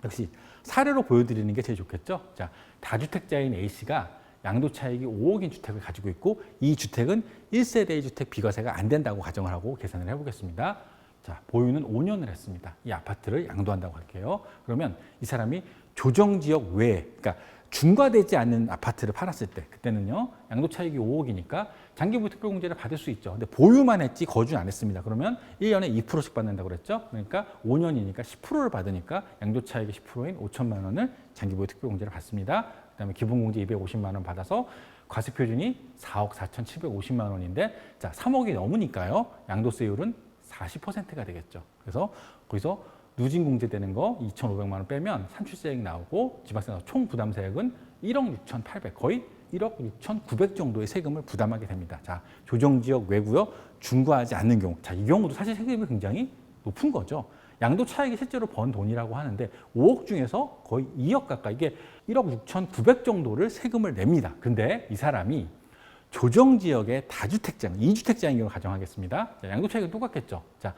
역시 사례로 보여드리는 게 제일 좋겠죠. 자, 다주택자인 A씨가 양도 차익이 5억인 주택을 가지고 있고 이 주택은 1세대 1주택 비과세가 안 된다고 가정을 하고 계산을 해보겠습니다. 자, 보유는 5년을 했습니다. 이 아파트를 양도한다고 할게요. 그러면 이 사람이 조정지역 외에, 그러니까 중과되지 않는 아파트를 팔았을 때 그때는요 양도차익이 5억이니까 장기보유 특별공제를 받을 수 있죠. 근데 보유만 했지 거주는 안 했습니다. 그러면 1년에 2%씩 받는다고 그랬죠. 그러니까 5년이니까 10%를 받으니까 양도차익의 10%인 5천만 원을 장기보유 특별공제를 받습니다. 그다음에 기본공제 250만 원 받아서 과세표준이 4억 4,750만 원인데 자 3억이 넘으니까요 양도세율은 40%가 되겠죠. 그래서 거기서 누진공제되는 거 2,500만 원 빼면 산출세액 나오고 지방세 나오고 총 부담세액은 1억 6,800 거의 1억 6,900 정도의 세금을 부담하게 됩니다. 자 조정지역 외구역 중과하지 않는 경우 자 이 경우도 사실 세금이 굉장히 높은 거죠. 양도차익이 실제로 번 돈이라고 하는데 5억 중에서 거의 2억 가까이 이게 1억 6,900 정도를 세금을 냅니다. 근데 이 사람이 조정지역의 다주택자인 2주택자인 경우 가정하겠습니다. 자, 양도차익은 똑같겠죠. 자,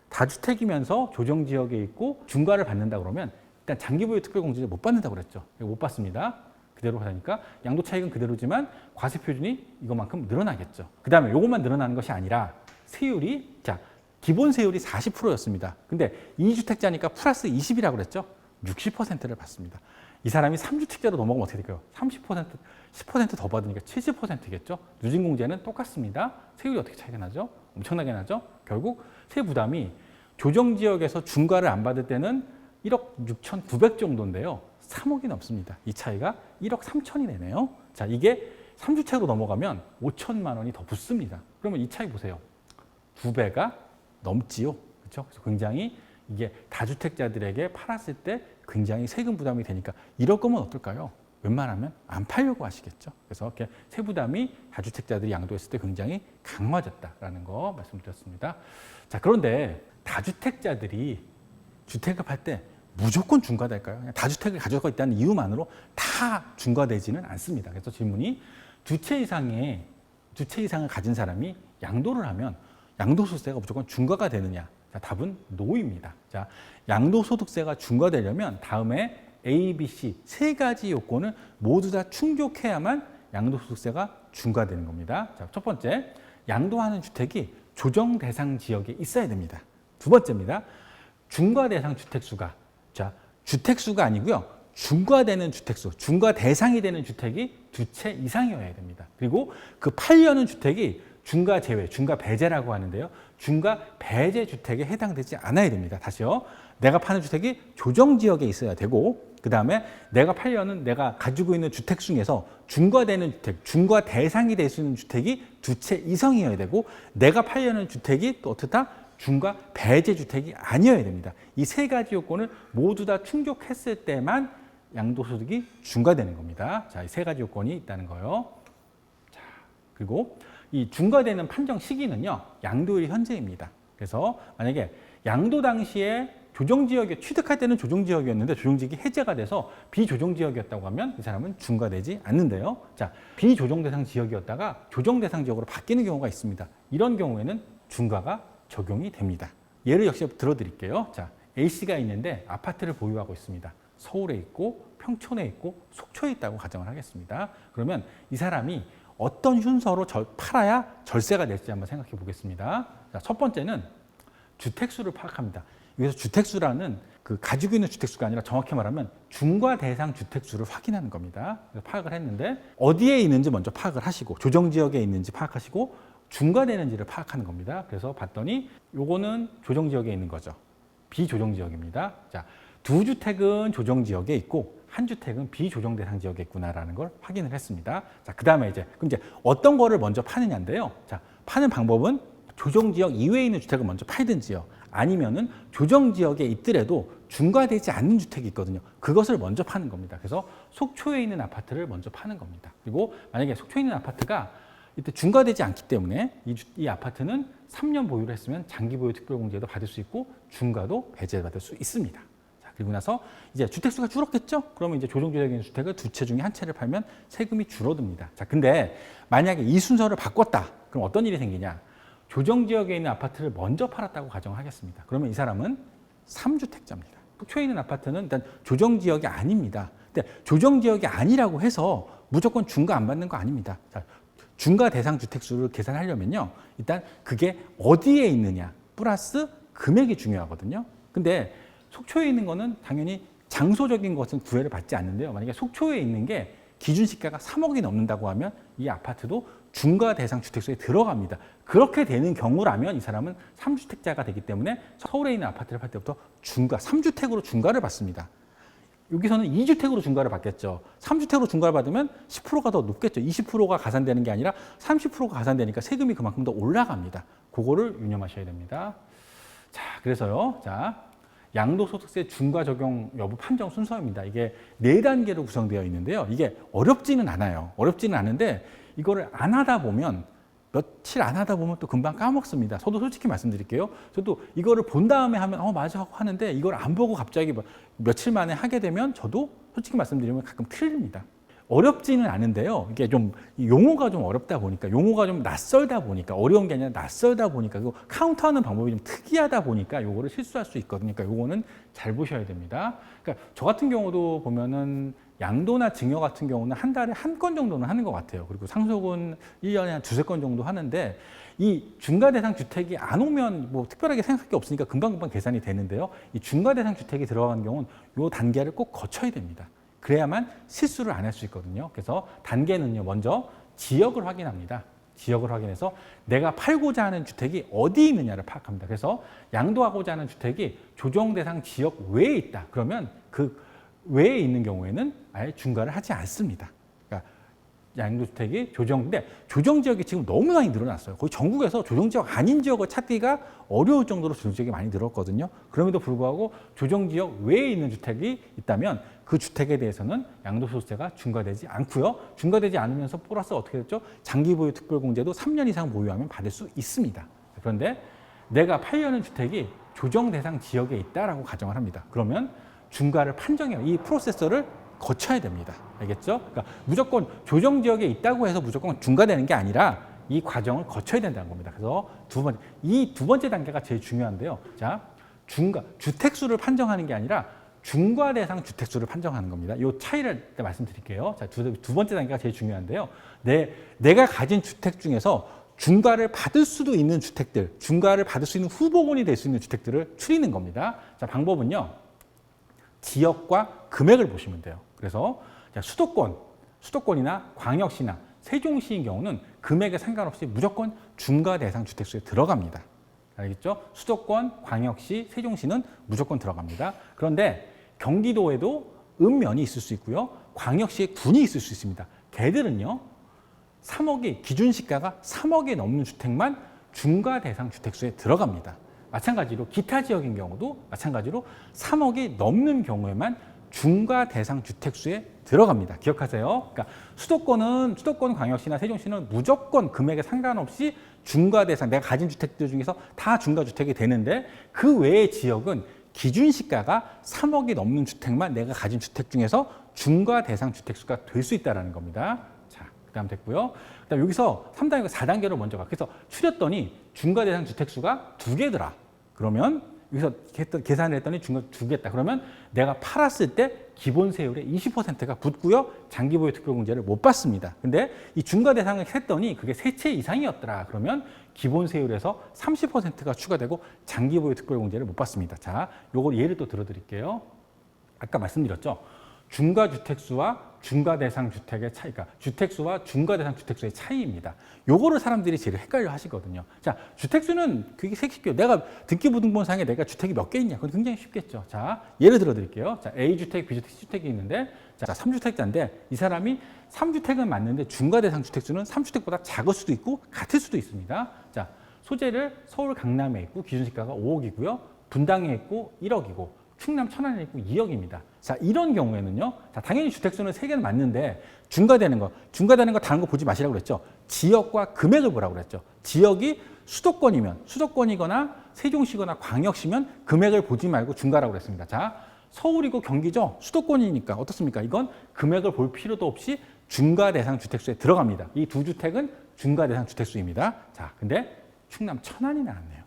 다주택이면서 조정지역에 있고 중과를 받는다 그러면 일단 장기보유 특별공제를 못 받는다고 그랬죠. 못 받습니다. 그대로 하니까 양도차익은 그대로지만 과세표준이 이것만큼 늘어나겠죠. 그 다음에 이것만 늘어나는 것이 아니라 세율이 자 기본 세율이 40%였습니다. 근데 2주택자니까 플러스 20이라고 그랬죠. 60%를 받습니다. 이 사람이 3주택자로 넘어가면 어떻게 될까요? 30%, 10% 더 받으니까 70%겠죠. 누진공제는 똑같습니다. 세율이 어떻게 차이가 나죠? 엄청나게 나죠. 결국 세 부담이 조정지역에서 중과를 안 받을 때는 1억 6,900 정도인데요. 3억이 넘습니다. 이 차이가 1억 3천이 되네요. 자, 이게 3주택으로 넘어가면 5천만 원이 더 붙습니다. 그러면 이 차이 보세요. 2배가 넘지요. 그렇죠? 그래서 굉장히 이게 다주택자들에게 팔았을 때 굉장히 세금 부담이 되니까 이럴 거면 어떨까요? 웬만하면 안 팔려고 하시겠죠. 그래서 이렇게 세부담이 다주택자들이 양도했을 때 굉장히 강화졌다라는 거 말씀드렸습니다. 자, 그런데 다주택자들이 주택을 팔 때 무조건 중과될까요? 그냥 다주택을 가지고 있다는 이유만으로 다 중과되지는 않습니다. 그래서 질문이 두 채 이상을 가진 사람이 양도를 하면 양도소득세가 무조건 중과가 되느냐? 자, 답은 노입니다. 자, 양도소득세가 중과되려면 다음에 A, B, C 세 가지 요건을 모두 다 충족해야만 양도소득세가 중과되는 겁니다. 자, 첫 번째, 양도하는 주택이 조정 대상 지역에 있어야 됩니다. 두 번째입니다. 중과 대상 주택수가 자, 주택수가 아니고요. 중과되는 주택수, 중과 대상이 되는 주택이 2채 이상이어야 됩니다. 그리고 그 팔려는 주택이 중과 제외, 중과 배제라고 하는데요. 중과 배제 주택에 해당되지 않아야 됩니다. 다시요. 내가 파는 주택이 조정지역에 있어야 되고 그 다음에 내가 팔려는 내가 가지고 있는 주택 중에서 중과되는 주택, 중과 대상이 될 수 있는 주택이 2채 이상이어야 되고 내가 팔려는 주택이 또 어떻다? 중과 배제 주택이 아니어야 됩니다. 이 세 가지 요건을 모두 다 충족했을 때만 양도소득이 중과되는 겁니다. 자, 이 세 가지 요건이 있다는 거예요. 자, 그리고 이 중과되는 판정 시기는요, 양도일 현재입니다. 그래서 만약에 양도 당시에 조정지역에 취득할 때는 조정지역이었는데 조정지역이 해제가 돼서 비조정지역이었다고 하면 이 사람은 중과되지 않는데요. 자, 비조정대상 지역이었다가 조정대상 지역으로 바뀌는 경우가 있습니다. 이런 경우에는 중과가 적용이 됩니다. 예를 역시 들어드릴게요. 자, A씨가 있는데 아파트를 보유하고 있습니다. 서울에 있고 평촌에 있고 속초에 있다고 가정을 하겠습니다. 그러면 이 사람이 어떤 순서로 팔아야 절세가 될지 한번 생각해 보겠습니다. 자, 첫 번째는 주택수를 파악합니다. 여기서 주택수라는 그 가지고 있는 주택수가 아니라 정확히 말하면 중과 대상 주택수를 확인하는 겁니다. 그래서 파악을 했는데 어디에 있는지 먼저 파악을 하시고 조정지역에 있는지 파악하시고 중과되는지를 파악하는 겁니다. 그래서 봤더니 요거는 조정지역에 있는 거죠. 비조정지역입니다. 자, 두 주택은 조정지역에 있고 한 주택은 비조정대상 지역에 있구나라는 걸 확인을 했습니다. 자, 그 다음에 그럼 이제 어떤 거를 먼저 파느냐인데요. 자, 파는 방법은 조정지역 이외에 있는 주택을 먼저 팔든지요. 아니면은 조정지역에 있더라도 중과되지 않는 주택이 있거든요. 그것을 먼저 파는 겁니다. 그래서 속초에 있는 아파트를 먼저 파는 겁니다. 그리고 만약에 속초에 있는 아파트가 이때 중과되지 않기 때문에 이 아파트는 3년 보유를 했으면 장기보유 특별공제도 받을 수 있고 중과도 배제받을 수 있습니다. 자, 그리고 나서 이제 주택수가 줄었겠죠? 그러면 이제 조정지역에 있는 주택을 2채 중에 한 채를 팔면 세금이 줄어듭니다. 자, 근데 만약에 이 순서를 바꿨다. 그럼 어떤 일이 생기냐? 조정지역에 있는 아파트를 먼저 팔았다고 가정하겠습니다. 그러면 이 사람은 3주택자입니다. 속초에 있는 아파트는 일단 조정지역이 아닙니다. 근데 조정지역이 아니라고 해서 무조건 중과 안 받는 거 아닙니다. 자, 중과 대상 주택수를 계산하려면요. 일단 그게 어디에 있느냐 플러스 금액이 중요하거든요. 근데 속초에 있는 거는 당연히 장소적인 것은 구애를 받지 않는데요. 만약에 속초에 있는 게 기준 시가가 3억이 넘는다고 하면 이 아파트도 중과 대상 주택수에 들어갑니다. 그렇게 되는 경우라면 이 사람은 3주택자가 되기 때문에 서울에 있는 아파트를 팔 때부터 중과, 3주택으로 중과를 받습니다. 여기서는 2주택으로 중과를 받겠죠. 3주택으로 중과를 받으면 10%가 더 높겠죠. 20%가 가산되는 게 아니라 30%가 가산되니까 세금이 그만큼 더 올라갑니다. 그거를 유념하셔야 됩니다. 자, 그래서요. 자, 양도소득세 중과 적용 여부 판정 순서입니다. 이게 4단계로 구성되어 있는데요. 이게 어렵지는 않아요. 어렵지는 않은데 이거를 안 하다 보면 며칠 안 하다 보면 또 금방 까먹습니다. 저도 솔직히 말씀드릴게요. 저도 이거를 본 다음에 하면 맞아 하고 하는데 이걸 안 보고 갑자기 며칠 만에 하게 되면 저도 솔직히 말씀드리면 가끔 틀립니다. 어렵지는 않은데요. 이게 좀 용어가 좀 어렵다 보니까, 용어가 좀 낯설다 보니까, 어려운 게 아니라 낯설다 보니까, 그리고 카운트하는 방법이 좀 특이하다 보니까 요거를 실수할 수 있거든요. 그러니까 요거는 잘 보셔야 됩니다. 그러니까 저 같은 경우도 보면은 양도나 증여 같은 경우는 한 달에 한 건 정도는 하는 것 같아요. 그리고 상속은 1년에 한 2~3건 정도 하는데 이 중과대상 주택이 안 오면 뭐 특별하게 생각할 게 없으니까 금방금방 계산이 되는데요. 이 중과대상 주택이 들어가는 경우는 요 단계를 꼭 거쳐야 됩니다. 그래야만 실수를 안 할 수 있거든요. 그래서 단계는요, 먼저 지역을 확인합니다. 지역을 확인해서 내가 팔고자 하는 주택이 어디 있느냐를 파악합니다. 그래서 양도하고자 하는 주택이 조정 대상 지역 외에 있다. 그러면 그 외에 있는 경우에는 아예 중과를 하지 않습니다. 그러니까 양도주택이 조정인데 조정지역이 지금 너무 많이 늘어났어요. 거의 전국에서 조정지역 아닌 지역을 찾기가 어려울 정도로 조정지역이 많이 늘었거든요. 그럼에도 불구하고 조정지역 외에 있는 주택이 있다면 그 주택에 대해서는 양도소득세가 중과되지 않고요. 중과되지 않으면서 플러스 어떻게 됐죠? 장기보유 특별공제도 3년 이상 보유하면 받을 수 있습니다. 그런데 내가 팔려는 주택이 조정 대상 지역에 있다라고 가정을 합니다. 그러면 중과를 판정해요. 이 프로세서를 거쳐야 됩니다. 알겠죠? 그러니까 무조건 조정 지역에 있다고 해서 무조건 중과되는 게 아니라 이 과정을 거쳐야 된다는 겁니다. 그래서 이 두 번째 단계가 제일 중요한데요. 자, 중과 주택수를 판정하는 게 아니라 중과 대상 주택수를 판정하는 겁니다. 이 차이를 말씀드릴게요. 자, 두 번째 단계가 제일 중요한데요. 내가 가진 주택 중에서 중과를 받을 수도 있는 주택들, 중과를 받을 수 있는 후보군이 될 수 있는 주택들을 추리는 겁니다. 자, 방법은요. 지역과 금액을 보시면 돼요. 그래서 수도권이나 광역시나 세종시인 경우는 금액에 상관없이 무조건 중과 대상 주택수에 들어갑니다. 알겠죠? 수도권, 광역시, 세종시는 무조건 들어갑니다. 그런데 경기도에도 읍면이 있을 수 있고요. 광역시에 군이 있을 수 있습니다. 걔들은요. 3억이 기준 시가가 3억이 넘는 주택만 중과 대상 주택수에 들어갑니다. 마찬가지로 기타 지역인 경우도 마찬가지로 3억이 넘는 경우에만 중과 대상 주택수에 들어갑니다. 기억하세요. 그러니까 수도권, 광역시나 세종시는 무조건 금액에 상관없이 중과 대상, 내가 가진 주택들 중에서 다 중과 주택이 되는데 그 외의 지역은 기준 시가가 3억이 넘는 주택만 내가 가진 주택 중에서 중과 대상 주택수가 될 수 있다는 겁니다. 자, 그다음 됐고요. 그다음 여기서 3단계, 4단계로 먼저 가. 그래서 추렸더니 중과 대상 주택수가 2개더라. 그러면 여기서 계산을 했더니 중과 2개다. 그러면 내가 팔았을 때 기본 세율의 20%가 붙고요. 장기보유 특별공제를 못 받습니다. 근데 이 중과 대상을 했더니 그게 3채 이상이었더라. 그러면 기본 세율에서 30%가 추가되고 장기보유 특별공제를 못 받습니다. 자, 요걸 예를 또 들어드릴게요. 아까 말씀드렸죠. 중과 주택수와 중과 대상 주택의 차이, 그러니까 주택수와 중과 대상 주택수의 차이입니다. 요거를 사람들이 제일 헷갈려 하시거든요. 자, 주택수는 그게 쉽게요. 내가 등기부등본상에 내가 주택이 몇 개 있냐? 그건 굉장히 쉽겠죠. 자, 예를 들어 드릴게요. 자, A주택, B주택, C주택이 있는데, 자, 3주택자인데 이 사람이 3주택은 맞는데 중과 대상 주택수는 3주택보다 작을 수도 있고 같을 수도 있습니다. 자, 소재를 서울 강남에 있고 기준시가가 5억이고요. 분당에 있고 1억이고 충남 천안에 있고 2억입니다. 자, 이런 경우에는요. 자, 당연히 주택수는 3개는 맞는데 중과되는 거 다른 거 보지 마시라고 그랬죠. 지역과 금액을 보라고 그랬죠. 지역이 수도권이거나 세종시거나 광역시면 금액을 보지 말고 중과라고 그랬습니다. 자, 서울이고 경기죠. 수도권이니까 어떻습니까? 이건 금액을 볼 필요도 없이 중과 대상 주택수에 들어갑니다. 이 두 주택은 중과 대상 주택수입니다. 자, 근데 충남 천안이 나왔네요.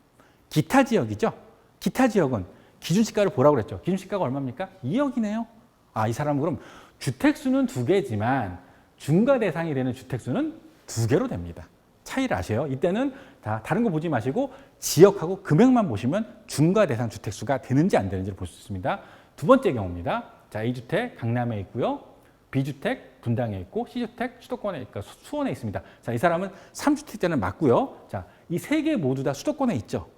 기타 지역이죠. 기타 지역은 기준시가를 보라고 그랬죠. 기준시가가 얼마입니까? 2억이네요. 아, 이 사람은 그럼 주택수는 2개지만 중과 대상이 되는 주택수는 2개로 됩니다. 차이를 아세요? 이때는 다른 거 보지 마시고 지역하고 금액만 보시면 중과 대상 주택수가 되는지 안 되는지를 볼 수 있습니다. 두 번째 경우입니다. 자, A주택 강남에 있고요. B주택 분당에 있고 C주택 수도권에, 그러니까 수원에 있습니다. 자, 이 사람은 3주택자는 맞고요. 자, 이 세 개 모두 다 수도권에 있죠.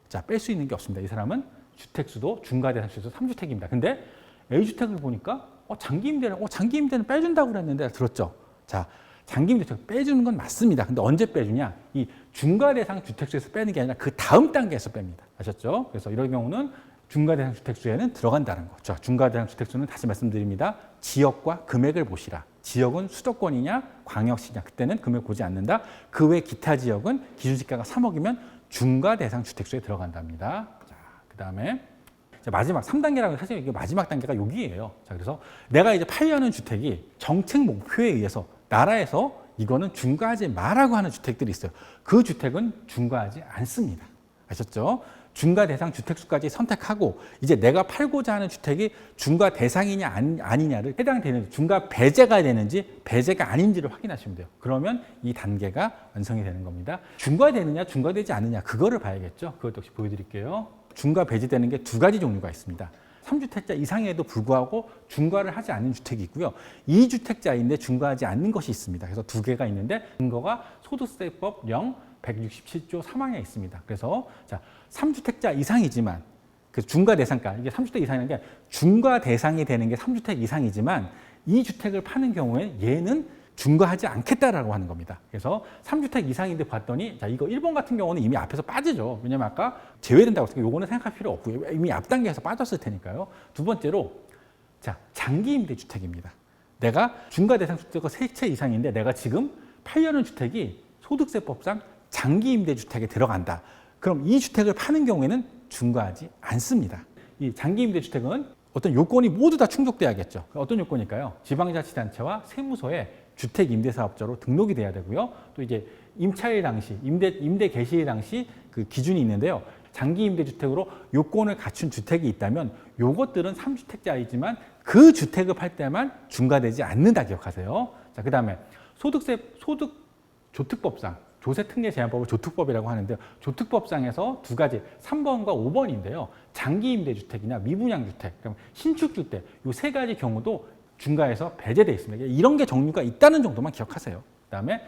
자, 뺄 수 있는 게 없습니다. 이 사람은 주택수도 중과대상 주택수 3주택입니다. 근데 A주택을 보니까 장기임대는 빼준다고 그랬는데 들었죠? 자, 장기임대 빼주는 건 맞습니다. 근데 언제 빼주냐? 이 중과대상 주택수에서 빼는 게 아니라 그 다음 단계에서 뺍니다. 아셨죠? 그래서 이런 경우는 중과대상 주택수에는 들어간다는 거죠. 중과대상 주택수는 다시 말씀드립니다. 지역과 금액을 보시라. 지역은 수도권이냐 광역시냐, 그때는 금액 보지 않는다. 그 외 기타 지역은 기준시가가 3억이면 중과대상 주택수에 들어간답니다. 자, 그 다음에 마지막 3단계라고, 사실 이게 마지막 단계가 여기예요. 자, 그래서 내가 이제 팔려는 주택이 정책 목표에 의해서 나라에서 이거는 중과하지 마라고 하는 주택들이 있어요. 그 주택은 중과하지 않습니다. 아셨죠? 중과 대상 주택수까지 선택하고 이제 내가 팔고자 하는 주택이 중과 대상이냐 아니냐를 해당되는지, 중과 배제가 되는지 배제가 아닌지를 확인하시면 돼요. 그러면 이 단계가 완성이 되는 겁니다. 중과되느냐 중과되지 않느냐 그거를 봐야겠죠. 그것도 역시 보여드릴게요. 중과 배제되는 게 두 가지 종류가 있습니다. 3주택자 이상에도 불구하고 중과를 하지 않는 주택이 있고요. 2주택자인데 중과하지 않는 것이 있습니다. 그래서 두 개가 있는데 근거가 소득세법 167조 3항에 있습니다. 그래서 자, 3주택자 이상이지만 그 중과 대상가, 이게 3주택 이상이라는 게 중과 대상이 되는 게 3주택 이상이지만 이 주택을 파는 경우에 얘는 중과하지 않겠다라고 하는 겁니다. 그래서 3주택 이상인데 봤더니 자, 이거 1번 같은 경우는 이미 앞에서 빠지죠. 왜냐면 아까 제외된다고 했으니까 요거는 생각할 필요 없고요. 이미 앞 단계에서 빠졌을 테니까요. 두 번째로 자, 장기 임대 주택입니다. 내가 중과 대상 주택가 3채 이상인데 내가 지금 팔려는 주택이 소득세법상 장기 임대 주택에 들어간다. 그럼 이 주택을 파는 경우에는 중과하지 않습니다. 이 장기 임대 주택은 어떤 요건이 모두 다 충족돼야겠죠. 어떤 요건일까요? 지방자치단체와 세무서에 주택 임대사업자로 등록이 돼야 되고요. 또 이제 임차일 당시, 임대 개시일 당시 그 기준이 있는데요. 장기 임대 주택으로 요건을 갖춘 주택이 있다면 요것들은 3주택자이지만 그 주택을 팔 때만 중과되지 않는다 기억하세요. 자, 그다음에 조특법상 조세특례제한법을 조특법이라고 하는데요. 조특법상에서 두 가지 3번과 5번인데요. 장기임대주택이나 미분양주택, 그럼 신축주택 이 세 가지 경우도 중과에서 배제되어 있습니다. 이런 게 종류가 있다는 정도만 기억하세요. 그다음에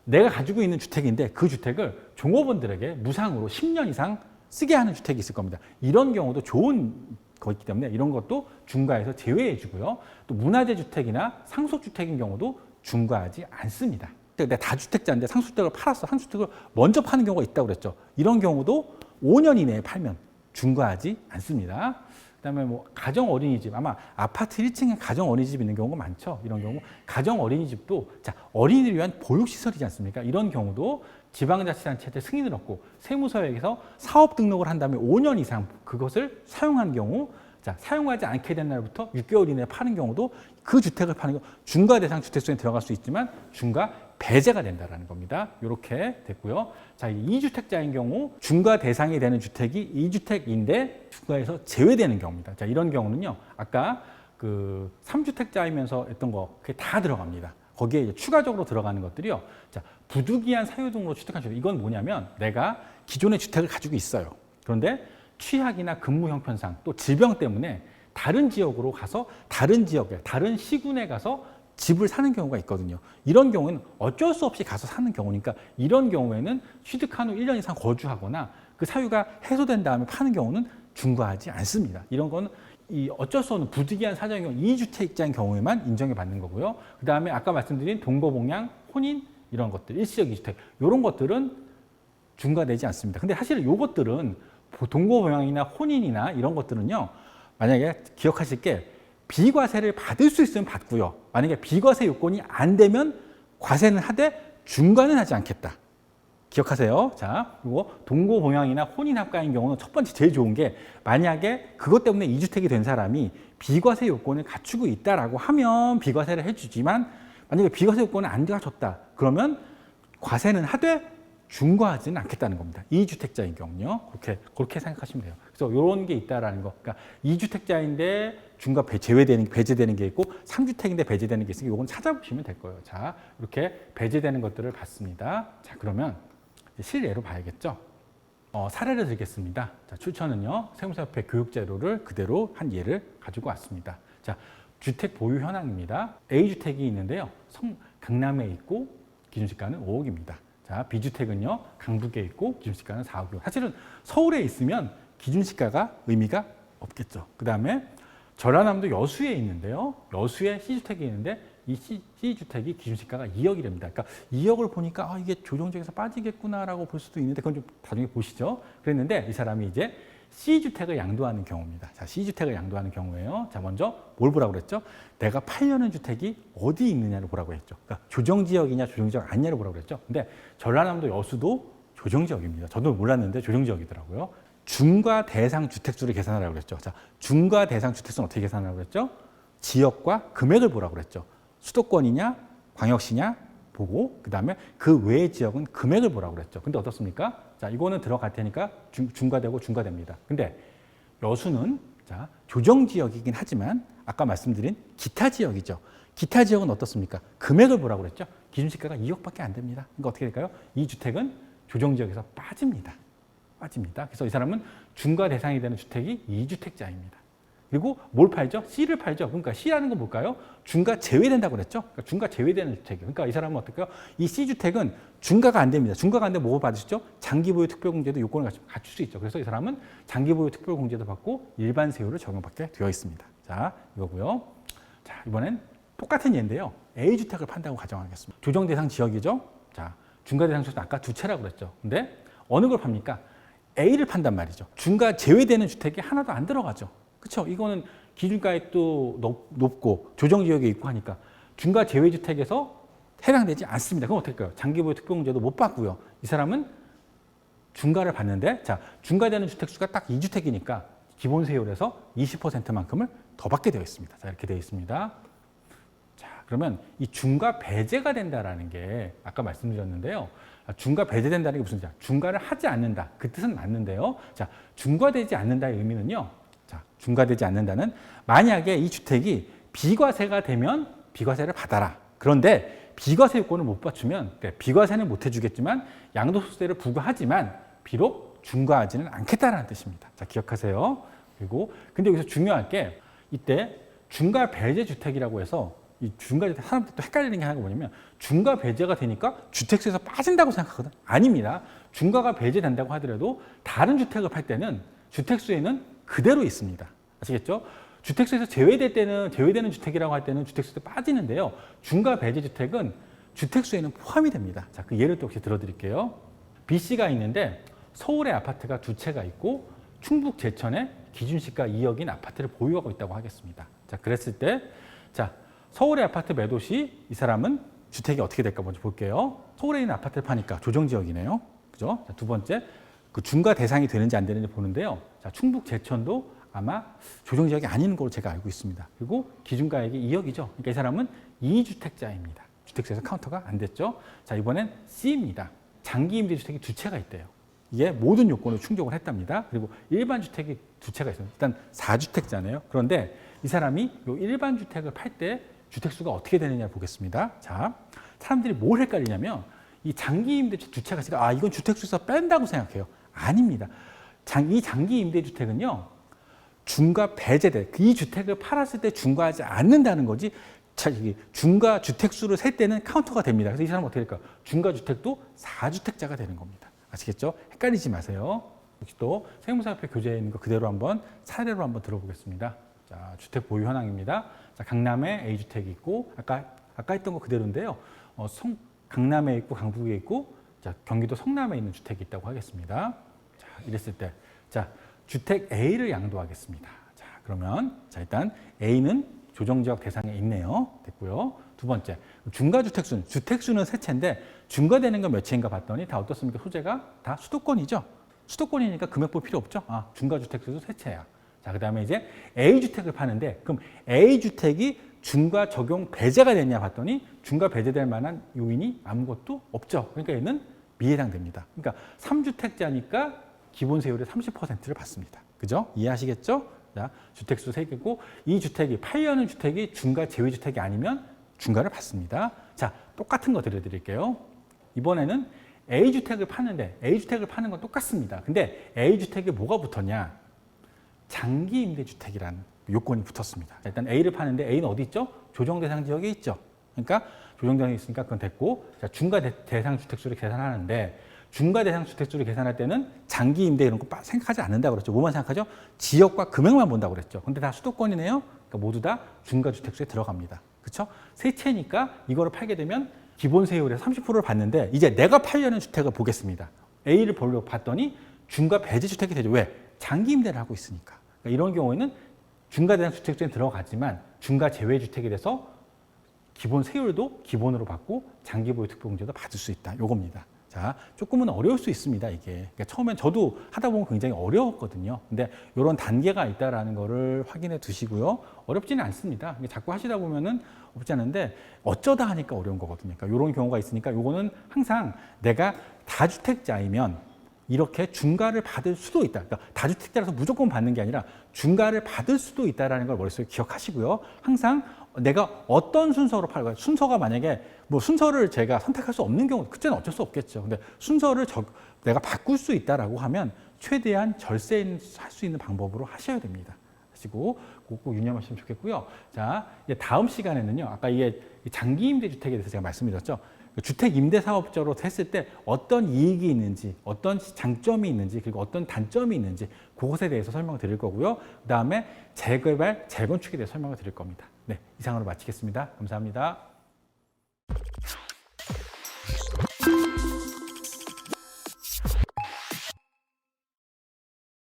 내가 가지고 있는 주택인데 그 주택을 종업원들에게 무상으로 10년 이상 쓰게 하는 주택이 있을 겁니다. 이런 경우도 좋은 거기 때문에 이런 것도 중과에서 제외해 주고요. 또 문화재 주택이나 상속주택인 경우도 중과하지 않습니다. 내가 다주택자인데 상수주택을 팔았어. 상수주택을 먼저 파는 경우가 있다고 그랬죠. 이런 경우도 5년 이내에 팔면 중과하지 않습니다. 그다음에 뭐 가정 어린이집, 아마 아파트 1층에 가정 어린이집 있는 경우가 많죠. 이런 경우 가정 어린이집도 자, 어린이를 위한 보육시설이지 않습니까? 이런 경우도 지방자치단체한테 승인을 얻고 세무서에서 사업 등록을 한 다음에 5년 이상 그것을 사용한 경우, 자, 사용하지 않게 된 날부터 6개월 이내에 파는 경우도 그 주택을 파는 경우 중과 대상 주택수에 들어갈 수 있지만 중과 배제가 된다는 겁니다. 이렇게 됐고요. 자, 2주택자인 경우 중과 대상이 되는 주택이 2주택인데 중과에서 제외되는 경우입니다. 자, 이런 경우는요. 아까 그 3주택자이면서 했던 거 그게 다 들어갑니다. 거기에 이제 추가적으로 들어가는 것들이요. 자, 부득이한 사유 등으로 취득한 주택. 이건 뭐냐면 내가 기존의 주택을 가지고 있어요. 그런데 취약이나 근무 형편상 또 질병 때문에 다른 지역으로 가서 다른 지역에 다른 시군에 가서 집을 사는 경우가 있거든요. 이런 경우는 어쩔 수 없이 가서 사는 경우니까 이런 경우에는 취득한 후 1년 이상 거주하거나 그 사유가 해소된 다음에 파는 경우는 중과하지 않습니다. 이런 거는 이 어쩔 수 없는 부득이한 사정의 경우 2주택자인 경우에만 인정해 받는 거고요. 그다음에 아까 말씀드린 동거봉양, 혼인 이런 것들, 일시적 2주택 이런 것들은 중과되지 않습니다. 근데 사실 이것들은 동거봉양이나 혼인이나 이런 것들은요. 만약에 기억하실 게 비과세를 받을 수 있으면 받고요. 만약에 비과세 요건이 안 되면 과세는 하되 중과는 하지 않겠다. 기억하세요. 자, 그리고 동거봉양이나 혼인합가인 경우는 첫 번째 제일 좋은 게 만약에 그것 때문에 2주택이 된 사람이 비과세 요건을 갖추고 있다라고 하면 비과세를 해주지만 만약에 비과세 요건을 안 갖췄다. 그러면 과세는 하되 중과하지는 않겠다는 겁니다. 2주택자인 경우요. 그렇게 생각하시면 돼요. 그래서 이런 게 있다라는 거. 그러니까 2주택자인데 중과 배제되는 게 있고 3주택인데 배제되는 게 있으니까 이건 찾아보시면 될 거예요. 자, 이렇게 배제되는 것들을 봤습니다. 자, 그러면 실례로 봐야겠죠. 사례를 드리겠습니다. 자, 출처는요, 세무사협회 교육자료를 그대로 한 예를 가지고 왔습니다. 자, 주택 보유 현황입니다. A주택이 있는데요. 강남에 있고 기준시가는 5억입니다. 자, B주택은요, 강북에 있고 기준시가는 4억이고, 사실은 서울에 있으면 기준시가가 의미가 없겠죠. 그 다음에 전라남도 여수에 있는데요. 여수에 C주택이 있는데 이 C주택이 기준시가가 2억이랍니다. 그러니까 2억을 보니까 이게 조정지역에서 빠지겠구나라고 볼 수도 있는데 그건 좀 나중에 보시죠. 그랬는데 이 사람이 이제 C주택을 양도하는 경우입니다. 자, C주택을 양도하는 경우에요. 자, 먼저 뭘 보라고 그랬죠? 내가 팔려는 주택이 어디 있느냐를 보라고 했죠. 그러니까 조정지역이냐 조정지역 아니냐를 보라고 그랬죠. 근데 전라남도 여수도 조정지역입니다. 저도 몰랐는데 조정지역이더라고요. 중과 대상 주택수를 계산하라고 그랬죠. 자, 중과 대상 주택수는 어떻게 계산하라고 그랬죠? 지역과 금액을 보라고 그랬죠. 수도권이냐, 광역시냐 보고 그다음에 그 외의 지역은 금액을 보라고 그랬죠. 근데 어떻습니까? 자, 이거는 들어갈 테니까 중과되고 중과됩니다. 근데 여수는 자, 조정 지역이긴 하지만 아까 말씀드린 기타 지역이죠. 기타 지역은 어떻습니까? 금액을 보라고 그랬죠. 기준시가가 2억밖에 안 됩니다. 그러니까 어떻게 될까요? 이 주택은 조정 지역에서 빠집니다. 그래서 이 사람은 중과 대상이 되는 주택이 2주택자입니다. 그리고 뭘 팔죠? C를 팔죠. 그러니까 C라는 건 뭘까요? 중과 제외된다고 그랬죠. 그러니까 중과 제외되는 주택이에요. 그러니까 이 사람은 어떨까요? 이 C주택은 중과가 안 됩니다. 중과가 안 되면 뭐 받으시죠? 장기보유 특별공제도 요건을 갖출 수 있죠. 그래서 이 사람은 장기보유 특별공제도 받고 일반 세율을 적용받게 되어 있습니다. 자, 이거고요. 자, 이번엔 똑같은 예인데요. A주택을 판다고 가정하겠습니다. 조정 대상 지역이죠. 자, 중과 대상 주택은 아까 두 채라고 그랬죠. 근데 어느 걸 팝니까? A를 판단 말이죠. 중과 제외되는 주택이 하나도 안 들어가죠. 그렇죠? 이거는 기준가액도 높고 조정지역에 있고 하니까 중과 제외주택에서 해당되지 않습니다. 그럼 어떻게 할까요? 장기보유 특별공제도 못 받고요. 이 사람은 중과를 받는데 자, 중과되는 주택수가 딱 2주택이니까 기본세율에서 20%만큼을 더 받게 되어 있습니다. 자, 이렇게 되어 있습니다. 자, 그러면 이 중과 배제가 된다라는 게 아까 말씀드렸는데요. 중과 배제된다는 게 무슨 뜻이냐? 중과를 하지 않는다. 그 뜻은 맞는데요. 자, 중과되지 않는다의 의미는요. 자, 중과되지 않는다는 만약에 이 주택이 비과세가 되면 비과세를 받아라. 그런데 비과세 요건을 못 갖추면 그러니까 비과세는 못 해주겠지만 양도소득세를 부과하지만 비록 중과하지는 않겠다라는 뜻입니다. 자, 기억하세요. 그리고 근데 여기서 중요한 게 이때 중과 배제 주택이라고 해서 이 중과 주택 사람들 또 헷갈리는 게 하나가 뭐냐면 중과 배제가 되니까 주택수에서 빠진다고 생각하거든. 아닙니다. 중과가 배제된다고 하더라도 다른 주택을 팔 때는 주택수에는 그대로 있습니다. 아시겠죠? 주택수에서 제외되는 주택이라고 할 때는 주택수에서 빠지는데요. 중과 배제 주택은 주택수에는 포함이 됩니다. 자, 그 예를 또 혹시 들어드릴게요. B 씨가 있는데 서울에 아파트가 두 채가 있고 충북 제천에 기준시가 2억인 아파트를 보유하고 있다고 하겠습니다. 자, 그랬을 때, 자, 서울의 아파트 매도 시 이 사람은 주택이 어떻게 될까 먼저 볼게요. 서울에 있는 아파트를 파니까 조정지역이네요. 그죠? 자, 두 번째, 그 중과 대상이 되는지 안 되는지 보는데요. 자, 충북 제천도 아마 조정지역이 아닌 걸로 제가 알고 있습니다. 그리고 기준가액이 2억이죠. 그러니까 이 사람은 2주택자입니다. 주택수에서 카운터가 안 됐죠. 자, 이번엔 C입니다. 장기임대주택이 두 채가 있대요. 이게 모든 요건을 충족을 했답니다. 그리고 일반 주택이 두 채가 있어요. 일단 4주택자네요. 그런데 이 사람이 이 일반 주택을 팔 때 주택수가 어떻게 되느냐 보겠습니다. 자, 사람들이 뭘 헷갈리냐면 이 장기임대주택 두 채가 있으니까 이건 주택수에서 뺀다고 생각해요. 아닙니다. 이 장기임대주택은요. 중과 배제돼. 이 주택을 팔았을 때 중과하지 않는다는 거지. 중과 주택수를 셀 때는 카운터가 됩니다. 그래서 이 사람은 어떻게 될까요? 중과 주택도 4주택자가 되는 겁니다. 아시겠죠? 헷갈리지 마세요. 혹시 또 세무사협회 교재에 있는 거 그대로 한번 사례로 한번 들어보겠습니다. 자, 주택 보유 현황입니다. 자, 강남에 A주택이 있고 아까 했던 거 그대로인데요. 강남에 있고 강북에 있고 자, 경기도 성남에 있는 주택이 있다고 하겠습니다. 자, 이랬을 때 자, 주택 A를 양도하겠습니다. 자, 그러면 자, 일단 A는 조정지역 대상에 있네요. 됐고요. 두 번째, 중과주택수는 주택수는 세 채인데 중과되는 건 몇 채인가 봤더니 다 어떻습니까? 소재가 다 수도권이죠. 수도권이니까 금액 볼 필요 없죠. 중과주택수도 세 채야. 자, 그다음에 이제 A주택을 파는데 그럼 A주택이 중과 적용 배제가 됐냐 봤더니 중과 배제될 만한 요인이 아무것도 없죠. 그러니까 얘는 미해당됩니다. 그러니까 3주택자니까 기본세율의 30%를 받습니다. 그죠? 이해하시겠죠? 자, 주택수 3개고 이 주택이 팔려는 주택이 중과 제외주택이 아니면 중과를 받습니다. 자, 똑같은 거 들려드릴게요. 이번에는 A주택을 파는데 A주택을 파는 건 똑같습니다. 근데 A주택에 뭐가 붙었냐? 장기 임대주택이라는 요건이 붙었습니다. 일단 A를 파는데 A는 어디 있죠? 조정 대상 지역에 있죠. 그러니까 조정 대상이 있으니까 그건 됐고, 자, 중과 대상 주택수를 계산하는데 중과 대상 주택수를 계산할 때는 장기 임대 이런 거 생각하지 않는다고 그랬죠. 뭐만 생각하죠? 지역과 금액만 본다고 그랬죠. 근데 다 수도권이네요. 그러니까 모두 다 중과 주택수에 들어갑니다. 그렇죠? 세 채니까 이거를 팔게 되면 기본 세율의 30%를 받는데 이제 내가 팔려는 주택을 보겠습니다. A를 보려고 봤더니 중과 배제 주택이 되죠. 왜? 장기 임대를 하고 있으니까. 그러니까 이런 경우에는 중과 대상 주택수에 들어가지만 중과 제외 주택이 돼서 기본 세율도 기본으로 받고 장기 보유 특별공제도 받을 수 있다. 요겁니다. 자, 조금은 어려울 수 있습니다, 이게. 그러니까 처음엔 저도 하다 보면 굉장히 어려웠거든요. 근데 이런 단계가 있다라는 거를 확인해 두시고요. 어렵지는 않습니다. 자꾸 하시다 보면은 없지 않은데 어쩌다 하니까 어려운 거거든요. 그러니까 이런 경우가 있으니까 요거는 항상 내가 다주택자이면 이렇게 중과를 받을 수도 있다. 그러니까 다주택자라서 무조건 받는 게 아니라 중과를 받을 수도 있다는 걸 머릿속에 기억하시고요. 항상 내가 어떤 순서로 팔고, 순서가 만약에 뭐 순서를 제가 선택할 수 없는 경우, 그때는 어쩔 수 없겠죠. 근데 순서를 내가 바꿀 수 있다라고 하면 최대한 절세할 수 있는 방법으로 하셔야 됩니다. 하시고 꼭 유념하시면 좋겠고요. 자, 이제 다음 시간에는요. 아까 이게 장기 임대 주택에 대해서 제가 말씀드렸죠. 주택 임대 사업자로 했을 때 어떤 이익이 있는지, 어떤 장점이 있는지, 그리고 어떤 단점이 있는지 그것에 대해서 설명을 드릴 거고요. 그다음에 재개발, 재건축에 대해서 설명을 드릴 겁니다. 네, 이상으로 마치겠습니다. 감사합니다.